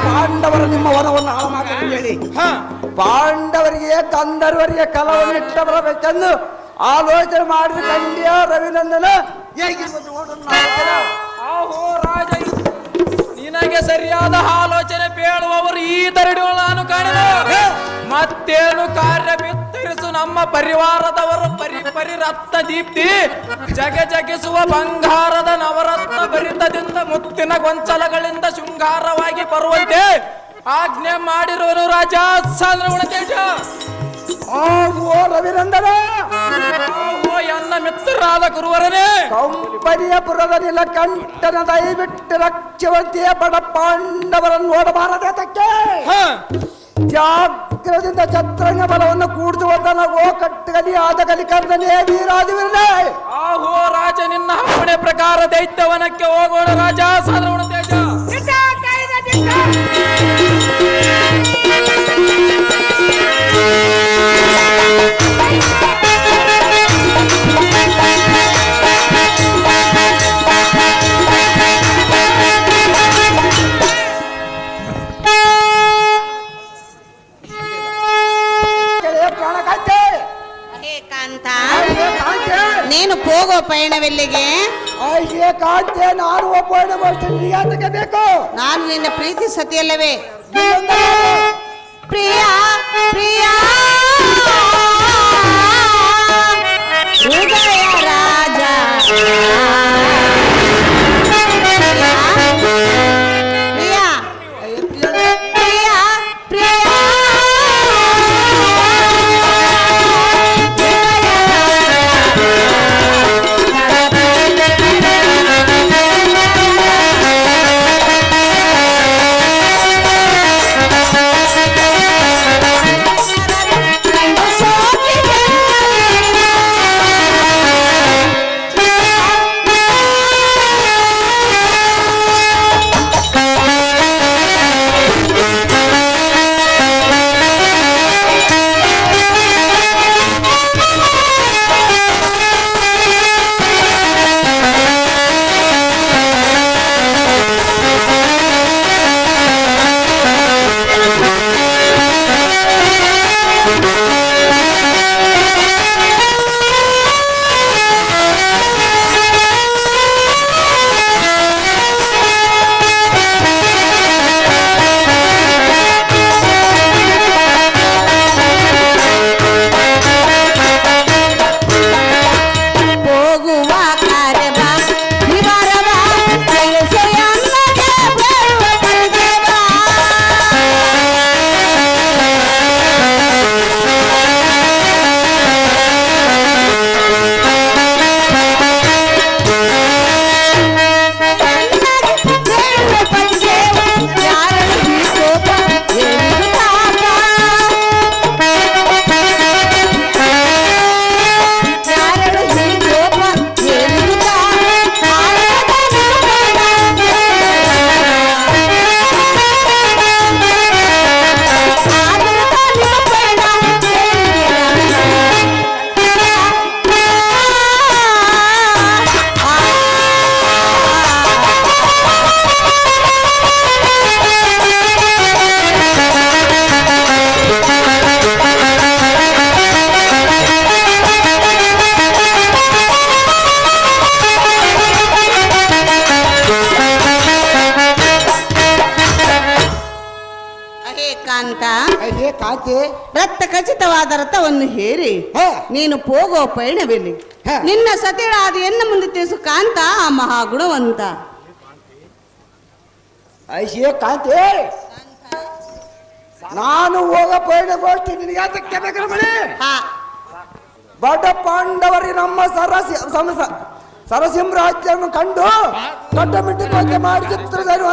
ಪಾಂಡವರು ನಿಮ್ಮ ವನವನ್ನು ಹಾಳು ಮಾಡಿ ಹೇಳಿ ಪಾಂಡವರಿಗೆ ಗಂಧರ್ವರಿಗೆ ಕಲವನ್ನಿಟ್ಟ ಬರಬೇಕೆಂದು ಆಲೋಚನೆ ಮಾಡಿದ್ರೆ ಖಂಡಿಯ ರವಿನಂದನ ಹೇಗಿರ್ಬೋದು ನೋಡೋಣ. ಆಹೋ ರಾಜ, ನಿನಗೆ ಸರಿಯಾದ ಆಲೋಚನೆ ಬೇಡುವವರು ಈ ದರಡಿಗಳು ನಾನು ಕಾಣಿದೆ. ಮತ್ತೇನು ಕಾರ್ಯ ಬಿತ್ತರಿಸು ನಮ್ಮ ಪರಿವಾರದವರು ಪರಿ ರತ್ನ ದೀಪ್ತಿ ಜಗಿಸುವ ಬಂಗಾರದ ನವರತ್ನ ಭರಿತದಿಂದ ಮುತ್ತಿನ ಗೊಂಚಲಗಳಿಂದ ಶೃಂಗಾರವಾಗಿ ಬರುವಂತೆ ಆಜ್ಞೆ ಮಾಡಿರುವನು ರಾಜ ಸಾಂದ್ರಗುಣತೇಜ. ಓ ರವಿನಂದನ, ಓ ಎನ್ನ ಮಿತ್ರರಾದ ಗುರುವರನೇ, ಕಂಪನಿಯ ಪುರದ ನೀಲಕಂಠನ ದಯವಿಟ್ಟು ರಕ್ಷವಂತಿಯ ಬಡ ಪಾಂಡವರನ್ನು ನೋಡಬಾರದೆ ತಕ್ಕೆ. ಜಾಗ್ರದಿಂದ ಚತ್ರಂಗ ಬಲವನ್ನು ಕೂಡಿಸುವಂತ ಗೋ ಕಟ್ಟಗಲಿ ಆದಗಲಿ ಕರ್ಣನೇ ವೀರಾದಿವೀರನೇ. ಆಹೋ ರಾಜ, ನಿನ್ನ ಅಪ್ಪಣೆ ಪ್ರಕಾರ ದೈತ್ಯವನಕ್ಕೆ ಹೋಗೋಣ ರಾಜ ಸಾಂದ್ರಗುಣ ತೇಜ. ನೀನು ಹೋಗೋ ಪಯಣವೆಲ್ಲಿಗೆ? ಕಾಂತೆ, ನಾನು ಒಬ್ಬ ಮಾಡ್ತೀನಿ ಬೇಕು. ನಾನು ನಿನ್ನ ಪ್ರೀತಿ ಸತಿಯಲ್ಲವೇ? ಪ್ರಿಯಾ ಪ್ರಿಯಾ ಹೃದಯ ರಾಜ ಪ್ರಿಯಾ ಪ್ರಿಯಾ ಪ್ರಿಯಾ ರಕ್ತ ಖಚಿತವಾದ ರಥವನ್ನು ಹೇರಿ ನೀನು ಹೋಗೋ ಪಯಣವೆಲ್ಲಿ? ನಿನ್ನ ಸತಿಳಾದ ಎನ್ನ ಮುಂದೆ ತಿಳಿಸು ಕಾಂತ ಆ ಮಹಾಗುಣವಂತ. ಐಶೇ ಕಾಂತೆ, ನಾನು ಹೋಗೋ ಪಯಣಗೋಷ್ಠಿ ನಿನಗೆ ಯಾತಕ್ಕೆ ಬೇಕು ಮಣಿ? ಬಡ ಪಾಂಡವರಿ ನಮ್ಮ ಸರಸಿಂಹರಾಜ್ಯವನ್ನು ಕಂಡು ದೊಡ್ಡ ಮಿಟ್ಟಿಗೆ ಮಾಡಿ ಚಿತ್ರದಲ್ಲಿ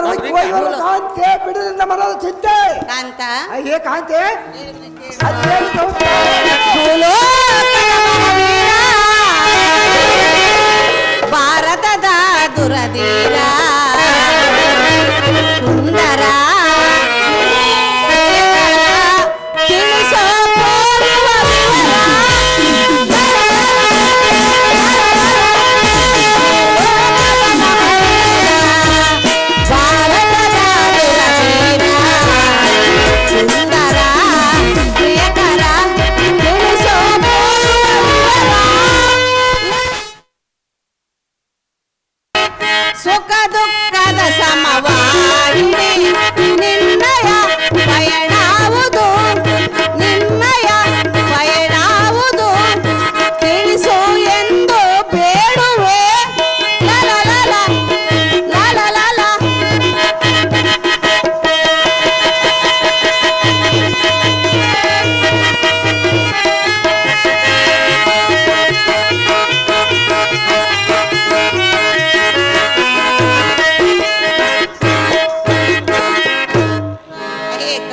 ಕಾಂತೆ ಬಿಡಲಿಲ್ಲ ಮನದ ಚಿಂತೆ. ಕಾಂತ ಅಯ್ಯೇ ಕಾಂತೆ, ಭಾರತದ ದುರದೀರ ಸುಂದರ ತಿಳಿಸೋ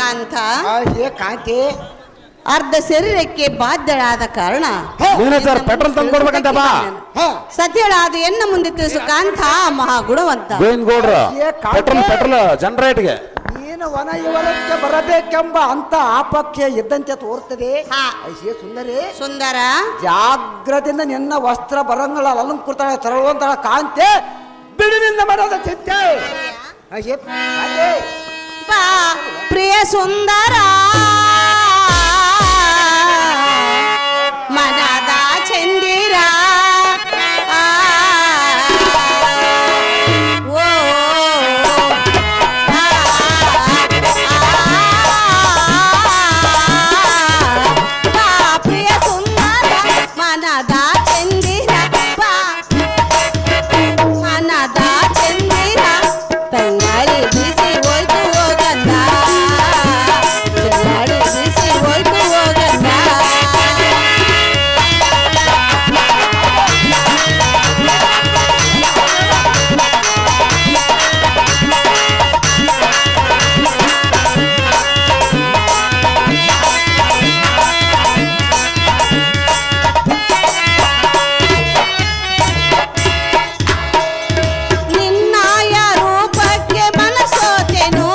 ಕಾಂತ ಹೇ ಕಾಂತಿ ಅರ್ಧ ಶರೀರಕ್ಕೆ ಬಾಧ್ಯಳಾದ ಕಾರಣ ಮ್ಯಾನೇಜರ್ ಪೆಟ್ರೋಲ್ ತಂದು ಕೊಡ್ಬೇಕಂತ ಬಾ. ಸದ್ಯಳಾದ ಎನ್ನ ಮುಂದೆ ತಿಳಿಸು ಕಾಂತ ಮಹಾಗುಣವಂತ. ಗೋವಿಂದಗೌಡ್ರ ಪೆಟ್ರೋಲ್ ಜನರೇಟ್ಗೆ ನೀನು ವನ ಇವರಕ್ಕೆ ಬರಬೇಕೆಂಬ ಅಂತ ಆಪಕ್ಷೆ ಇದ್ದಂತೆ ತೋರ್ತದೆ. ಐಶೇ ಸುಂದರಿ ಸುಂದರ ಜಾಗ್ರತೆಯಿಂದ ನಿನ್ನ ವಸ್ತ್ರ ಬರಂಗಳ ಅಲಂಕೃತಾಳೆ ತರುವಂತಹ ಕಾಂತೆ ಬಿಡಿನಿಂದ ಮಾಡೋದ ಚಿಂತೆ. ಐಶೇ ಕಾಂತೆ ಬಾ ಪ್ರಿಯ ಸುಂದರ ಮನದ ಚಂದಿರ ಓ ಬಾ ಪ್ರಿಯ ಸುಂದರ ಮನದ ಚಂದಿರ ಬಾ ಮನದ ಚಂದಿರ ತಂಗಾಳಿ ಬಿಸಿ ಹೋಯ್ತು ಹೋಗಂದ ತಂಗಾಳಿ ಬಿಸಿ ಹೋಯ್ತು ಹೋಗಂದ ನಿನ್ನಾಯ ರೂಪಕ್ಕೆ ಮನಸೋತೆನು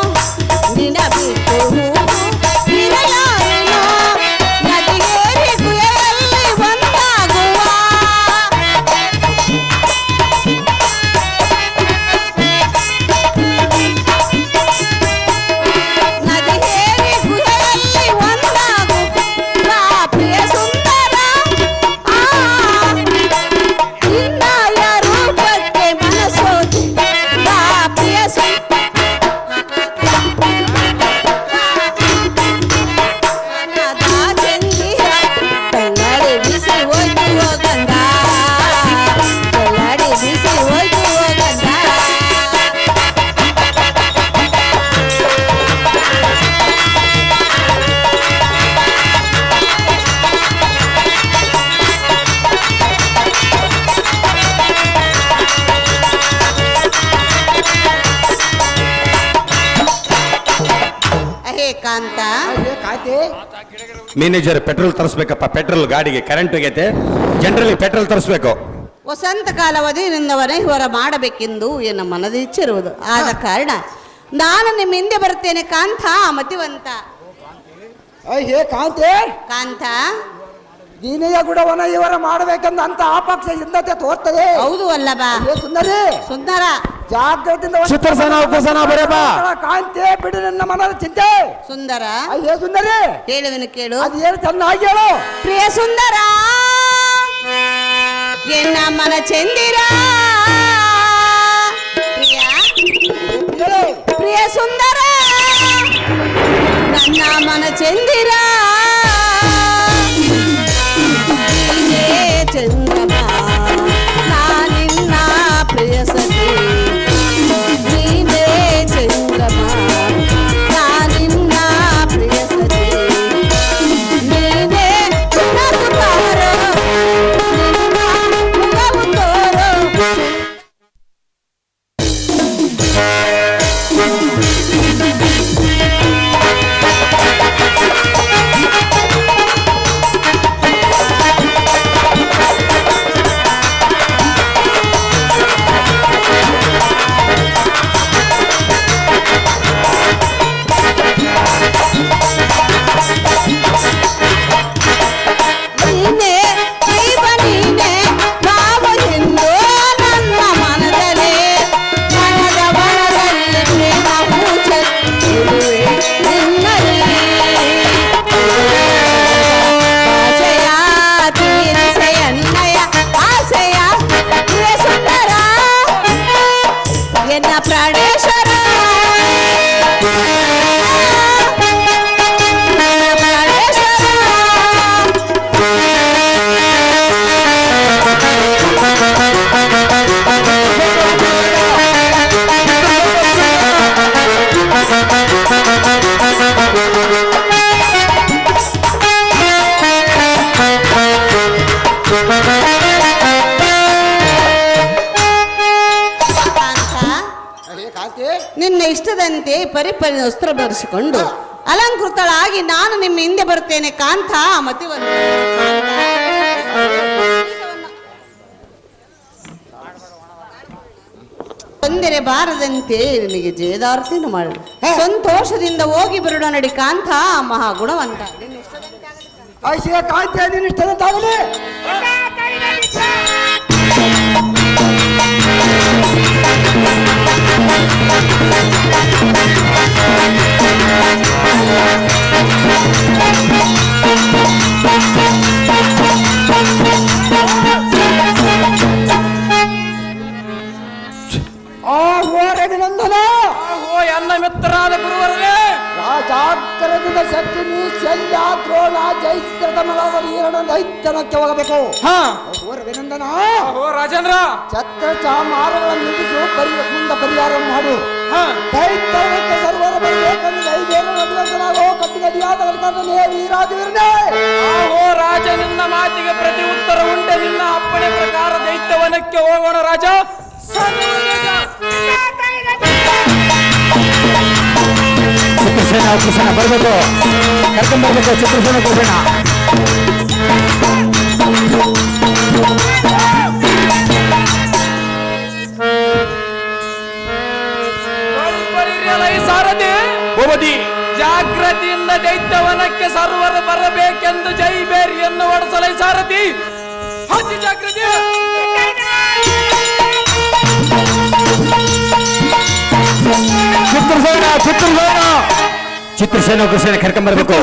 ನಿನ ಬಿಟ್ಟು ಇರಲಾರೆನು ನದಿಗೇರಿ ಗುಯರಲ್ಲಿ ಒಂದಾಗುವ ನದಿಗೇರಿ ಗುಯರಲ್ಲಿ ಒಂದಾಗು ಬಾ ಪ್ರಿಯ ಸುಂದರ ನಿನ್ನಾಯ ರೂಪಕ್ಕೆ ಮನಸೋತೆ ಬಾ ಪ್ರಿಯ ಮನದ ಚಂದಿರ ತಂಗಾಳಿ ಬಿಸಿ ಹೋಯ್ತು ಹೋಗಂದ ತಂಗಾಳಿ ಬಿಸಿ ಹೋಯ್ತು ಹೋಗಂದ ಹೇ ಕಾಂತ ಹೇ ಕಾಂತಿ ಮ್ಯಾನೇಜರ್ ಪೆಟ್ರೋಲ್ ತರಿಸ್ಬೇಕಪ್ಪ. ಪೆಟ್ರೋಲ್ ಗಾಡಿಗೆ ಕರೆಂಟ್ ಹೋಗೈತೆ. ಜನರಲಿ ಪೆಟ್ರೋಲ್ ತರಿಸ್ಬೇಕು. ವಸಂತ ಕಾಲವಧಿಯಿಂದ ಹೊರ ಮಾಡಬೇಕೆಂದು ಎನ್ನ ಮನದಿಚ್ಚಿರುವುದು. ಆದ ಕಾರಣ ನಾನು ನಿಮ್ಮ ಹಿಂದೆ ಬರ್ತೇನೆ ಕಾಂತ ಮತಿವಂತ. ಹೇ ಕಾಂತಿ ಕಾಂತ ನೀನೆಯ ಗುಡವನ ಇವರ ಮಾಡಬೇಕೆಂದ ಅಂತ ಆಪಕ್ಷ ಇದ್ದತೆ ತೋರ್ತದೆ. ಹೌದು ಅಲ್ಲವಾ ಹೇ ಸುಂದರಿ ಸುಂದರ ಜಾಗ್ರತೆಯಿಂದ ಚಿತ್ರಸೇನ ಉಗ್ರಸೇನ ಬರೇಬ ಕಾಂತಿ ಬಿಡು ನನ್ನ ಮನದ ಚಿಂತೆ. ಸುಂದರ ಹೇ ಸುಂದರಿ ಹೇಳುವೆನು ಕೇಳು. ಅದು ಏನು ಚೆನ್ನಾಗಿ ಹೇಳು. ಪ್ರಿಯ ಸುಂದರ ಎನ್ನ ಮನ ಚಂದಿರ ಪ್ರಿಯ ಹೇಳು. ಪ್ರಿಯ ಸುಂದರ ನನ್ನ ಮನ ಚಂದಿರ ನೀನೇ ಚಂದ್ರಮ ನಾನಿನ್ನ ಪ್ರಿಯ ಸಖಿ ನೀನೇ ಚಂದ್ರಮ ನಾನಿನ್ನ ಪ್ರಿಯ ಸಖಿ ನೀನೇ ನಗು ಬಾರೋ ನಿನ್ನ ಮುಗವು ತೋರೋ ನೀನೇ ದೈವ ನೀನೇ ಭಾವದಿಂದು ನನ್ನ ಮನದಲ್ಲಿ ಮನದ ಬಣದಲ್ಲಿ ಪ್ರೇಮ ಪೂಜೆ ನಿನ್ನಲ್ಲಿ ಆಶಯ ತೀರಿಸೆ ಅನ್ನಯ ಆಸೆಯ ಪ್ರಿಯ ಸುಂದರ ಎನ್ನ ಪ್ರಾಣೇಶ್ವರ ಹೇ ಕಾಂತಿ ನಿನ್ನ ಇಷ್ಟದಂತೆ ಪರಿಪರಿ ವಸ್ತ್ರ ಧರಿಸಿಕೊಂಡು ಅಲಂಕೃತಳಾಗಿ ನಾನು ನಿಮ್ಮ ಹಿಂದೆ ಬರುತ್ತೇನೆ ಕಾಂತ ಮತಿವನ್ನು ತೊಂದರೆ ಬಾರದಂತೆ ನಿನಗೆ ಜೇದಾರ್ತಿನ ಮಾಡು. ಸಂತೋಷದಿಂದ ಹೋಗಿ ಬಿರುಡ ನಡಿ ಕಾಂತ ಮಹಾಗುಣವಂತ. ಆಯ್ಸಿಯ ಕಾಂತಿ ನೀನು ಇಷ್ಟದಂತಾಗಲಿ. ಅಭಿನಂದನ. ಎನ್ನ ಮಿತ್ರರಾದ ಗುರುವರೇ, ರಾಜಾಗ್ರದಿಂದ ಶಕ್ತಿನಿ ಶಲ್ಯ ದ್ರೋಣ ಜೈತ್ರದ ಮಲವರು ಎರಡು ದೈತ್ಯನಕ್ಕೆ ಹೋಗಬೇಕು. ಅಭಿನಂದನ. ರಾಜೇಂದ್ರ, ಛತ್ರ ಚಾಮಾರಗಳನ್ನು ನಿಲ್ಲಿಸು, ಮುಂದೆ ಪರಿಹಾರ ಮಾಡು. ದೈತ್ಯಕ್ಕೆ ಸರ್ವರ ಬರಬೇಕೆಂದು ದೈವೇನು ಅಭಿನಂದನಾಗೋ ಕಟ್ಟಿಗದಿಯಾದ ವೀರಾದಿವೀರನೇ. ರಾಜ, ನಿನ್ನ ಮಾತಿಗೆ ಪ್ರತಿ ಉತ್ತರ ಉಂಟೆ. ನಿನ್ನ ಅಪ್ಪಣೆ ಪ್ರಕಾರ ದೈತ್ಯವನಕ್ಕೆ ಹೋಗೋಣ ರಾಜ. ಚಿತ್ರಸೇನ ಕೃಷ್ಣ ಬರಬೇಕು, ಕರ್ಕೊಂಡ್ ಬರ್ಬೇಕು. ಚಿತ್ರಸೇನ ಕೃಷ್ಣ ಸಾರಥಿ, ಜಾಗ್ರತೆಯಿಂದ ದೈತ್ಯವನಕ್ಕೆ ಸರ್ವರು ಬರಬೇಕೆಂದು ಜೈಬೇರಿಯನ್ನು ಓಡಿಸಲೈ ಸಾರಥಿ. ಅತಿ ಜಾಗೃತಿ. ಚಿತ್ರಸೇನ ಕೃಷ್ಣ ಕರ್ಕೊಂಡ್ ಬರ್ಬೇಕು.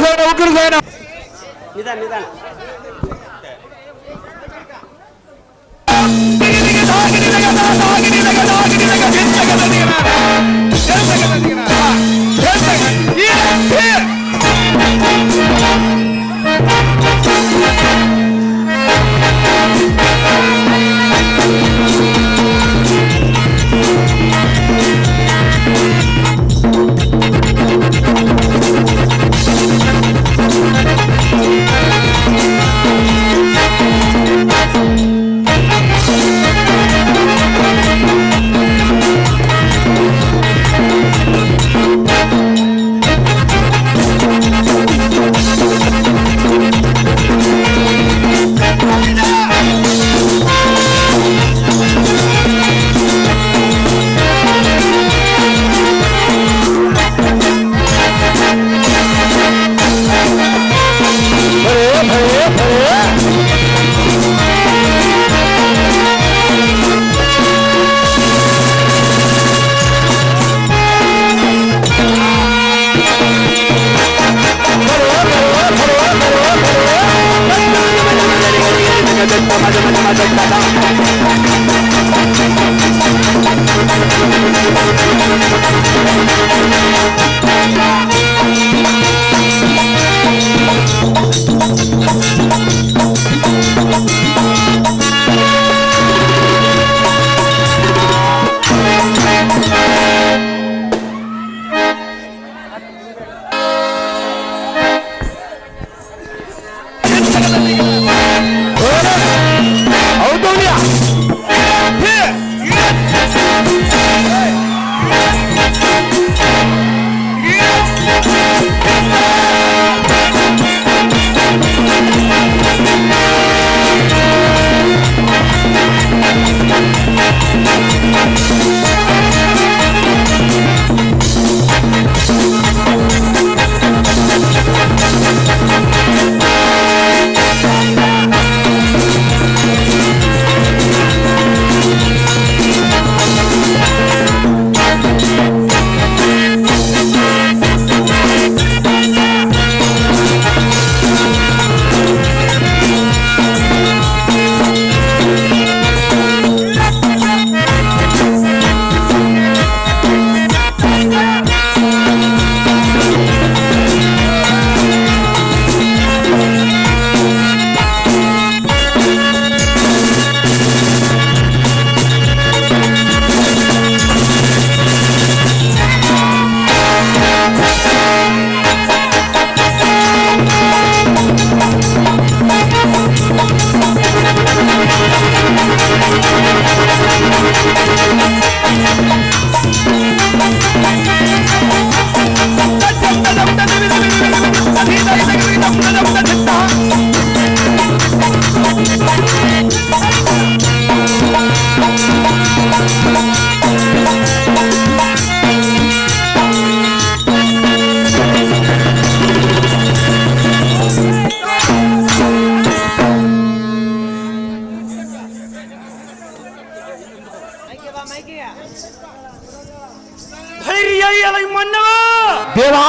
ದೇವಾ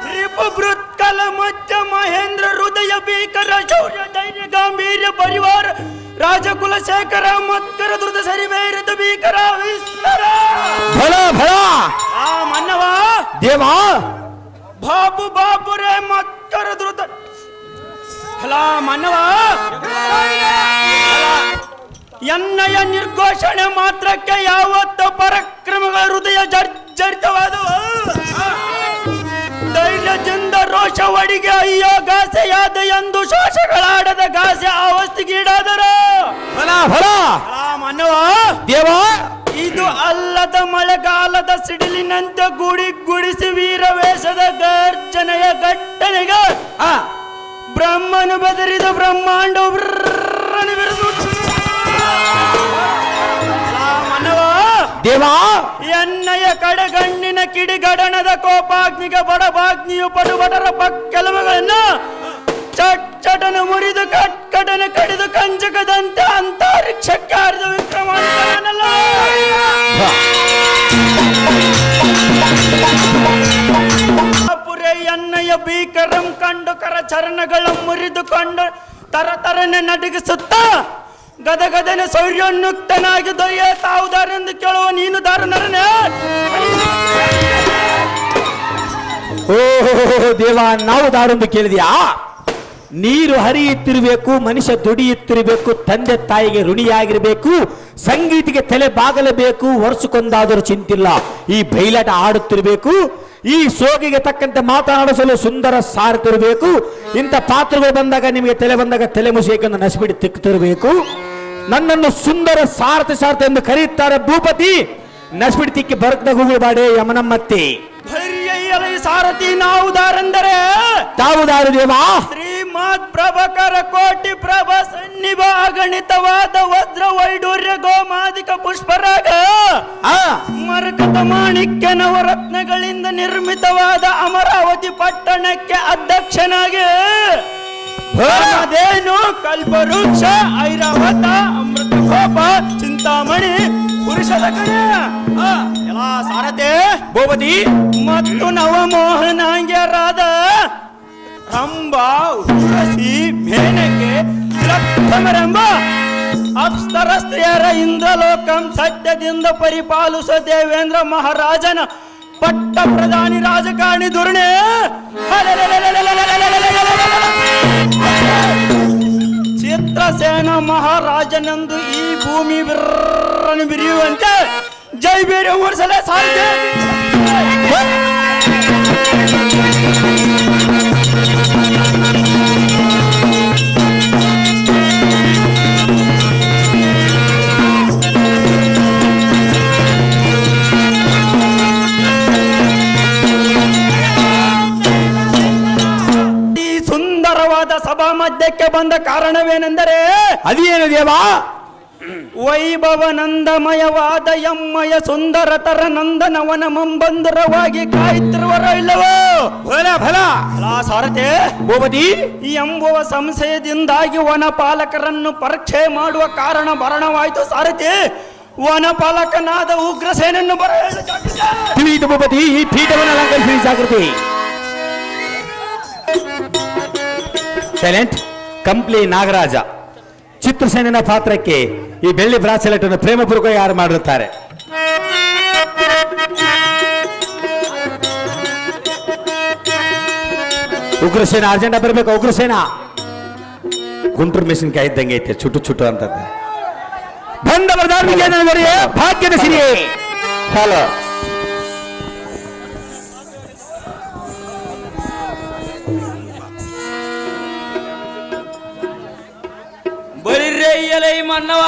ರಿಪುಬೃತ್ಕಲ ಮಧ್ಯ ಮಹೇಂದ್ರ ಹೃದಯ ಭೀಕರ ಶೌರ್ಯ ಧೈರ್ಯ ಗಾಂಭೀರ್ಯ ಪರಿವಾರ ರಾಜಕುಲ ಶೇಖರ ಮತ್ಕರ ಧೃತ ಸರಿಬೇರಿದ ಭೀಕರ ವಿಸ್ತಾರ ಭಲ ಭಲ ಆ ಮನ್ನವ ದೇವಾ ಬಾಬು ಬಾಬುರೇ ಮತ್ಕರ ಧೃತ ಫಲ ಮನ್ನವ ಎನ್ನಯ ನಿರ್ಘೋಷಣೆ ಮಾತ್ರಕ್ಕೆ ಯಾವತ್ತ ಪರಾಕ್ರಮಗಳ ಹೃದಯ ಜರ್ಜರಿತವಾದವು ಧೈರ್ಯದಿಂದ ರೋಷ ಒಡಿಗೆ ಅಯ್ಯೋ ಗಾಸೆಯಾದ ಎಂದು ಶೋಷಗಳಾಡದ ಗಾಸೆ ಅವಸ್ಥೆಗೀಡಾದರು ಮನ್ನವ ದೇವಾ ಇದು ಅಲ್ಲದ ಮಳೆಗಾಲದ ಸಿಡಿಲಿನಂತೆ ಗುಡಿಸಿ ವೀರವೇಶದ ಗರ್ಜನೆಯ ಘಟ್ಟನೆಗೆ ಬ್ರಹ್ಮನು ಬೆದರಿದ ಬ್ರಹ್ಮಾಂಡ ಮನವ ದೇವಾ ಎನ್ನಯ ಕಡೆಗಣ್ಣಿನ ಕಿಡಿಗಡಣದ ಕೋಪಾಗ್ನಿಗೆ ಬಡಬಾಗ್ನಿಯು ಪಡುಬಡರ ಕೆಲವುಗಳನ್ನು ಚಟ್ಟನ ಮುರಿದು ಕಟ್ಕಟನ ಕಡಿದು ಕಂಚಕದಂತೆ ಅಂತರಿಕ್ಷಕ್ಕೆ ಹಾರಿದ ವಿಕ್ರಮಾದಿತ್ಯನಲ್ಲ ಪುರೇ ಎನ್ನಯ ಭೀಕರಂ ಕಂಡು ಕರಚರಣಗಳ ಮುರಿದುಕೊಂಡು ತರತರನೆ ನಡಗಿಸುತ್ತ ಗದಗದನೆ ಸೌರ್ಯೋನ್ಯುಕ್ತನಾಗಿ ದೊಯ್ಯ ತಾವುದಾರೆಂದು ಕೇಳುವ ನೀನು ದಾರುಣರನೇ ಓ ದೇವಾ ನಾವು ದಾರೊಂದು ಕೇಳಿದ್ಯಾ ನೀರು ಹರಿಯುತ್ತಿರಬೇಕು ಮನುಷ್ಯ ದುಡಿಯುತ್ತಿರಬೇಕು ತಂದೆ ತಾಯಿಗೆ ಋಣಿಯಾಗಿರಬೇಕು ಸಂಗೀತಿಗೆ ತಲೆ ಬಾಗಲೇಬೇಕು ವರ್ಷಕ್ಕೊಂದಾದರೂ ಚಿಂತಿಲ್ಲ ಈ ಬಯಲಾಟ ಆಡುತ್ತಿರಬೇಕು ಈ ಸೋಗಿಗೆ ತಕ್ಕಂತೆ ಮಾತನಾಡಿಸಲು ಸುಂದರ ಸಾರುತ್ತಿರಬೇಕು ಇಂಥ ಪಾತ್ರಗಳು ಬಂದಾಗ ನಿಮಗೆ ತಲೆ ಬಂದಾಗ ತಲೆ ಮುಸಿಯನ್ನು ನಸಿಬಿಡಿ ತಿಕ್ಕುತ್ತಿರಬೇಕು ನನ್ನನ್ನು ಸುಂದರ ಸಾರಥಿ ಎಂದು ಕರೆಯುತ್ತಾರೆ ಭೂಪತಿ ನಸಿಬಿಡಿ ತಿಕ್ಕಿ ಬರಕ್ನ ಗೂಗುಳು ಬಾಡೆ ಯಮನಮ್ಮತ್ತಿ ಸಾರಥಿ ನಾವುದಾರೆಂದರೆ ತಾವುದಾರು ದೇವಾ ಶ್ರೀಮದ್ ಪ್ರಭಕರ ಕೋಟಿ ಪ್ರಭ ಸನ್ನಿಭ ಅಗಣಿತವಾದ ವಜ್ರ ವೈಡೂರ್ಯ ಗೋಮಾದಿಕ ಪುಷ್ಪರಾಗ ಮರಕತ ಮಾಣಿಕ್ಯ ನವರತ್ನಗಳಿಂದ ನಿರ್ಮಿತವಾದ ಅಮರಾವತಿ ಪಟ್ಟಣಕ್ಕೆ ಅಧ್ಯಕ್ಷನಾಗಿ ಅದೇನು ಕಲ್ಪವೃಕ್ಷ ಐರಾವತ ಅಮೃತ ಗೋಪ ಚಿಂತಾಮಣಿ ಪುರುಷದ ಕಡೆ ಎಲ್ಲ ಸಾರಥಿ ಭೂಪತಿ ಮತ್ತು ನವಮೋಹನಾಂಗ್ಯರಾದ ರಂಭಾ ಉರ್ವಶಿ ಮೇನಕೆ ತಿಲೋತ್ತಮರೆಂಬ ಅಪ್ಸರ ಸ್ತ್ರೀಯರ ಇಂದ್ರಲೋಕಂ ಸತ್ಯದಿಂದ ಪರಿಪಾಲಿಸ ದೇವೇಂದ್ರ ಮಹಾರಾಜನ ಪಟ್ಟ ಪ್ರಧಾನಿ ರಾಜಕಾರಣಿ ದುರ್ಣೆ ಚಿತ್ರಸೇನ ಮಹಾರಾಜನೆಂದು ಈ ಭೂಮಿ ಬಿರಿಯುವಂತೆ ಜೈ ಬೇರೆ ಓಡಿಸಲೇ ಸಾಧ್ಯ ಸುಂದರವಾದ ಸಭಾ ಮಧ್ಯಕ್ಕೆ ಬಂದ ಕಾರಣವೇನೆಂದರೆ ಅದೇನು ದೇವಾ ವೈಭವನಂದಮಯವಾದ ಎಮ್ಮಯ ಸುಂದರತರ ನಂದನವನ ಮಂಬಂದರವಾಗಿ ಕಾಯುತ್ತಿರುವರೋ ಇಲ್ಲವೋ ಸಾರಥಿ ಭೂಪತಿ ಎಂಬುವ ಸಂಶಯದಿಂದಾಗಿ ವನಪಾಲಕರನ್ನು ಪರೀಕ್ಷೆ ಮಾಡುವ ಕಾರಣ ಭರಣವಾಯಿತು ಸಾರಥಿ ವನಪಾಲಕನಾದ ಉಗ್ರಸೇನನ್ನು ತಿಳಿಯಿತು ಭೂಪತಿ ಈ ಪೀಠವನ್ನು ಅಲಂಕರಿಸಿ ಜಾಗೃತಿ ಸೈಲೆಂಟ್ ಕಂಪ್ಲಿ ನಾಗರಾಜ ಚಿತ್ರಸೇನನ ಪಾತ್ರಕ್ಕೆ ಈ ಬೆಳ್ಳಿ ಬ್ರಾಸಲೆಟ್ ಅನ್ನು ಪ್ರೇಮಪೂರ್ವಕ ಯಾರು ಮಾಡಿರುತ್ತಾರೆ ಉಗ್ರಸೇನ ಅರ್ಜೆಂಟ್ ಬರಬೇಕು ಉಗ್ರಸೇನ ಗುಂಟೂರು ಮೆಣಸಿನಕಾಯಿ ಇದ್ದಂಗೆ ಐತೆ ಚುಟ್ಟು ಚುಟ್ಟು ಅಂತದ್ದು ಬಂದವರ ಧಾರ್ಮಿಕ ಭಾಗ್ಯದ ಸಿರಿ ಹಲೋ ಬರಿರಯ್ಯಲೈ ಮನ್ನವ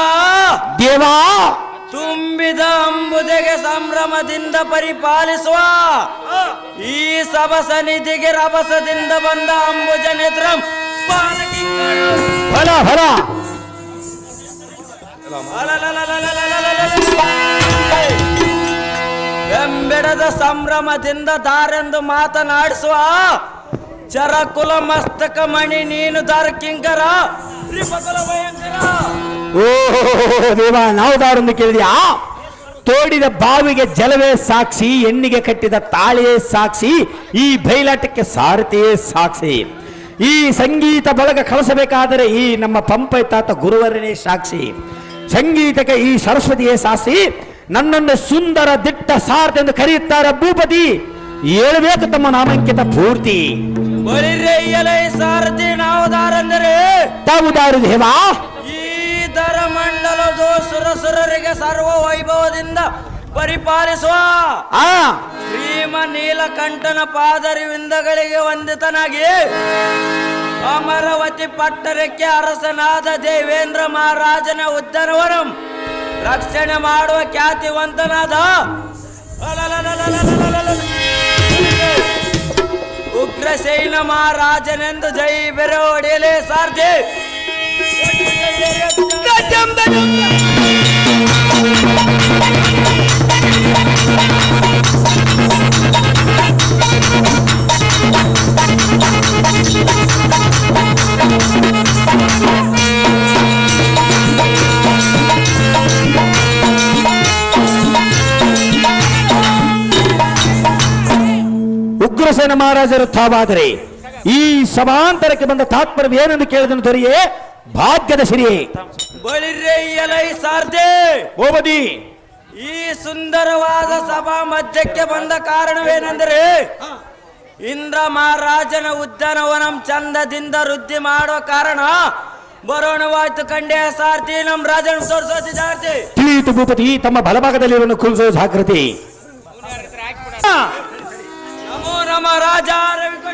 ದೇವಾ ತುಂಬಿದ ಅಂಬುದೆಗೆ ಸಂಭ್ರಮದಿಂದ ಪರಿಪಾಲಿಸುವ ಈ ಸಭಸನಿಧಿಗೆ ರಭಸದಿಂದ ಬಂದ ಅಂಬುಜ ನೇತ್ರಂ ಫಲ ಫಲ ಬೆಂಬೆಡದ ಸಂಭ್ರಮದಿಂದ ದಾರೆಂದು ಮಾತನಾಡಿಸುವ ಚರಕುಲ ಮಸ್ತಕ ಮಣಿ ನೀನು ದಾರ್ಕಿಂಕರ ತ್ರಿಪಕಲ ಭಯಂಕರ. ಓ ದೇವ, ನಾವು ದಾರೊಂದು ಕೇಳಿದ್ಯಾ? ತೋಡಿದ ಬಾವಿಗೆ ಜಲವೇ ಸಾಕ್ಷಿ, ಹೆಣ್ಣಿಗೆ ಕಟ್ಟಿದ ತಾಳಿಯೇ ಸಾಕ್ಷಿ, ಈ ಬಯಲಾಟಕ್ಕೆ ಸಾರಥಿಯೇ ಸಾಕ್ಷಿ. ಈ ಸಂಗೀತ ಬಳಗ ಕಳಿಸಬೇಕಾದರೆ ಈ ನಮ್ಮ ಪಂಪೈ ತಾತ ಗುರುವರನೇ ಸಾಕ್ಷಿ. ಸಂಗೀತಕ್ಕೆ ಈ ಸರಸ್ವತಿಯೇ ಸಾಕ್ಷಿ. ನನ್ನನ್ನು ಸುಂದರ ದಿಟ್ಟ ಸಾರಥಿ ಎಂದು ಕರೆಯುತ್ತಾರೆ ಭೂಪತಿ. ಹೇಳಬೇಕು ತಮ್ಮ ನಾಮಾಂಕಿತ ಪೂರ್ತಿ. ಬಳಿರಯ್ಯಲೈ ಸಾರಥಿ ನಾವು ದಾರಂದರೆ ತಾವು ದಾರು ದೇವಾ. ಈ ದರ ಮಂಡಲದು ಸುರಸುರರಿಗೆ ಸರ್ವ ವೈಭವದಿಂದ ಪರಿಪಾಲಿಸುವ ಶ್ರೀಮ ನೀಲಕಂಠನ ಪಾದರಿವಿಂದಗಳಿಗೆ ವಂದಿತನಾಗಿ ಅಮರಾವತಿ ಪಟ್ಟಣಕ್ಕೆ ಅರಸನಾದ ದೇವೇಂದ್ರ ಮಹಾರಾಜನ ಉದ್ಯಾನವನಂ ರಕ್ಷಣೆ ಮಾಡುವ ಖ್ಯಾತಿವಂತನಾದ ಉಗ್ರಸೇನ ಮಹಾರಾಜನೆಂದು ಜೈ ಬೆರೆ ಹೊಡೆಯಲೇ ಸಾರ್ಜೆ. ಉಗ್ರಸೇನ ಮಹಾರಾಜರು ತಾವಾದರೆ ಈ ಸಮಾಂತರಕ್ಕೆ ಬಂದ ತಾತ್ಪರ್ಯ ಏನೆಂದು ಕೇಳಿದನು ದೊರೆಯೇ? ಭಾಗ್ಯದ ಸಿರಿಯೇ. ಬಳಿರಯ್ಯಲೈ ಸಾರ್ಜೆ ಓಬದಿ, ಈ ಸುಂದರವಾದ ಸಭಾ ಮಧ್ಯಕ್ಕೆ ಬಂದ ಕಾರಣವೇನೆಂದರೆ ಇಂದ್ರ ಮಹಾರಾಜನ ಉದ್ಯಾನವನಂ ಚಂದದಿಂದ ವೃದ್ಧಿ ಮಾಡುವ ಕಾರಣ ಬರೋಣವಾಯ್ತು ಕಂಡೆ ಸಾರ್ತಿ ನಮ್ ರಾಜನ ತೋರಿಸೋತಿ ಜಾರ್ತಿ. ತಿಳಿಯಿತು ಭೂಪತಿ, ತಮ್ಮ ಬಲಭಾಗದಲ್ಲಿರುವ ಕುಳಿಸೋ ಜಾಗೃತಿ. ನಮೋ ನಮ ರಾಜ ರವಿಕ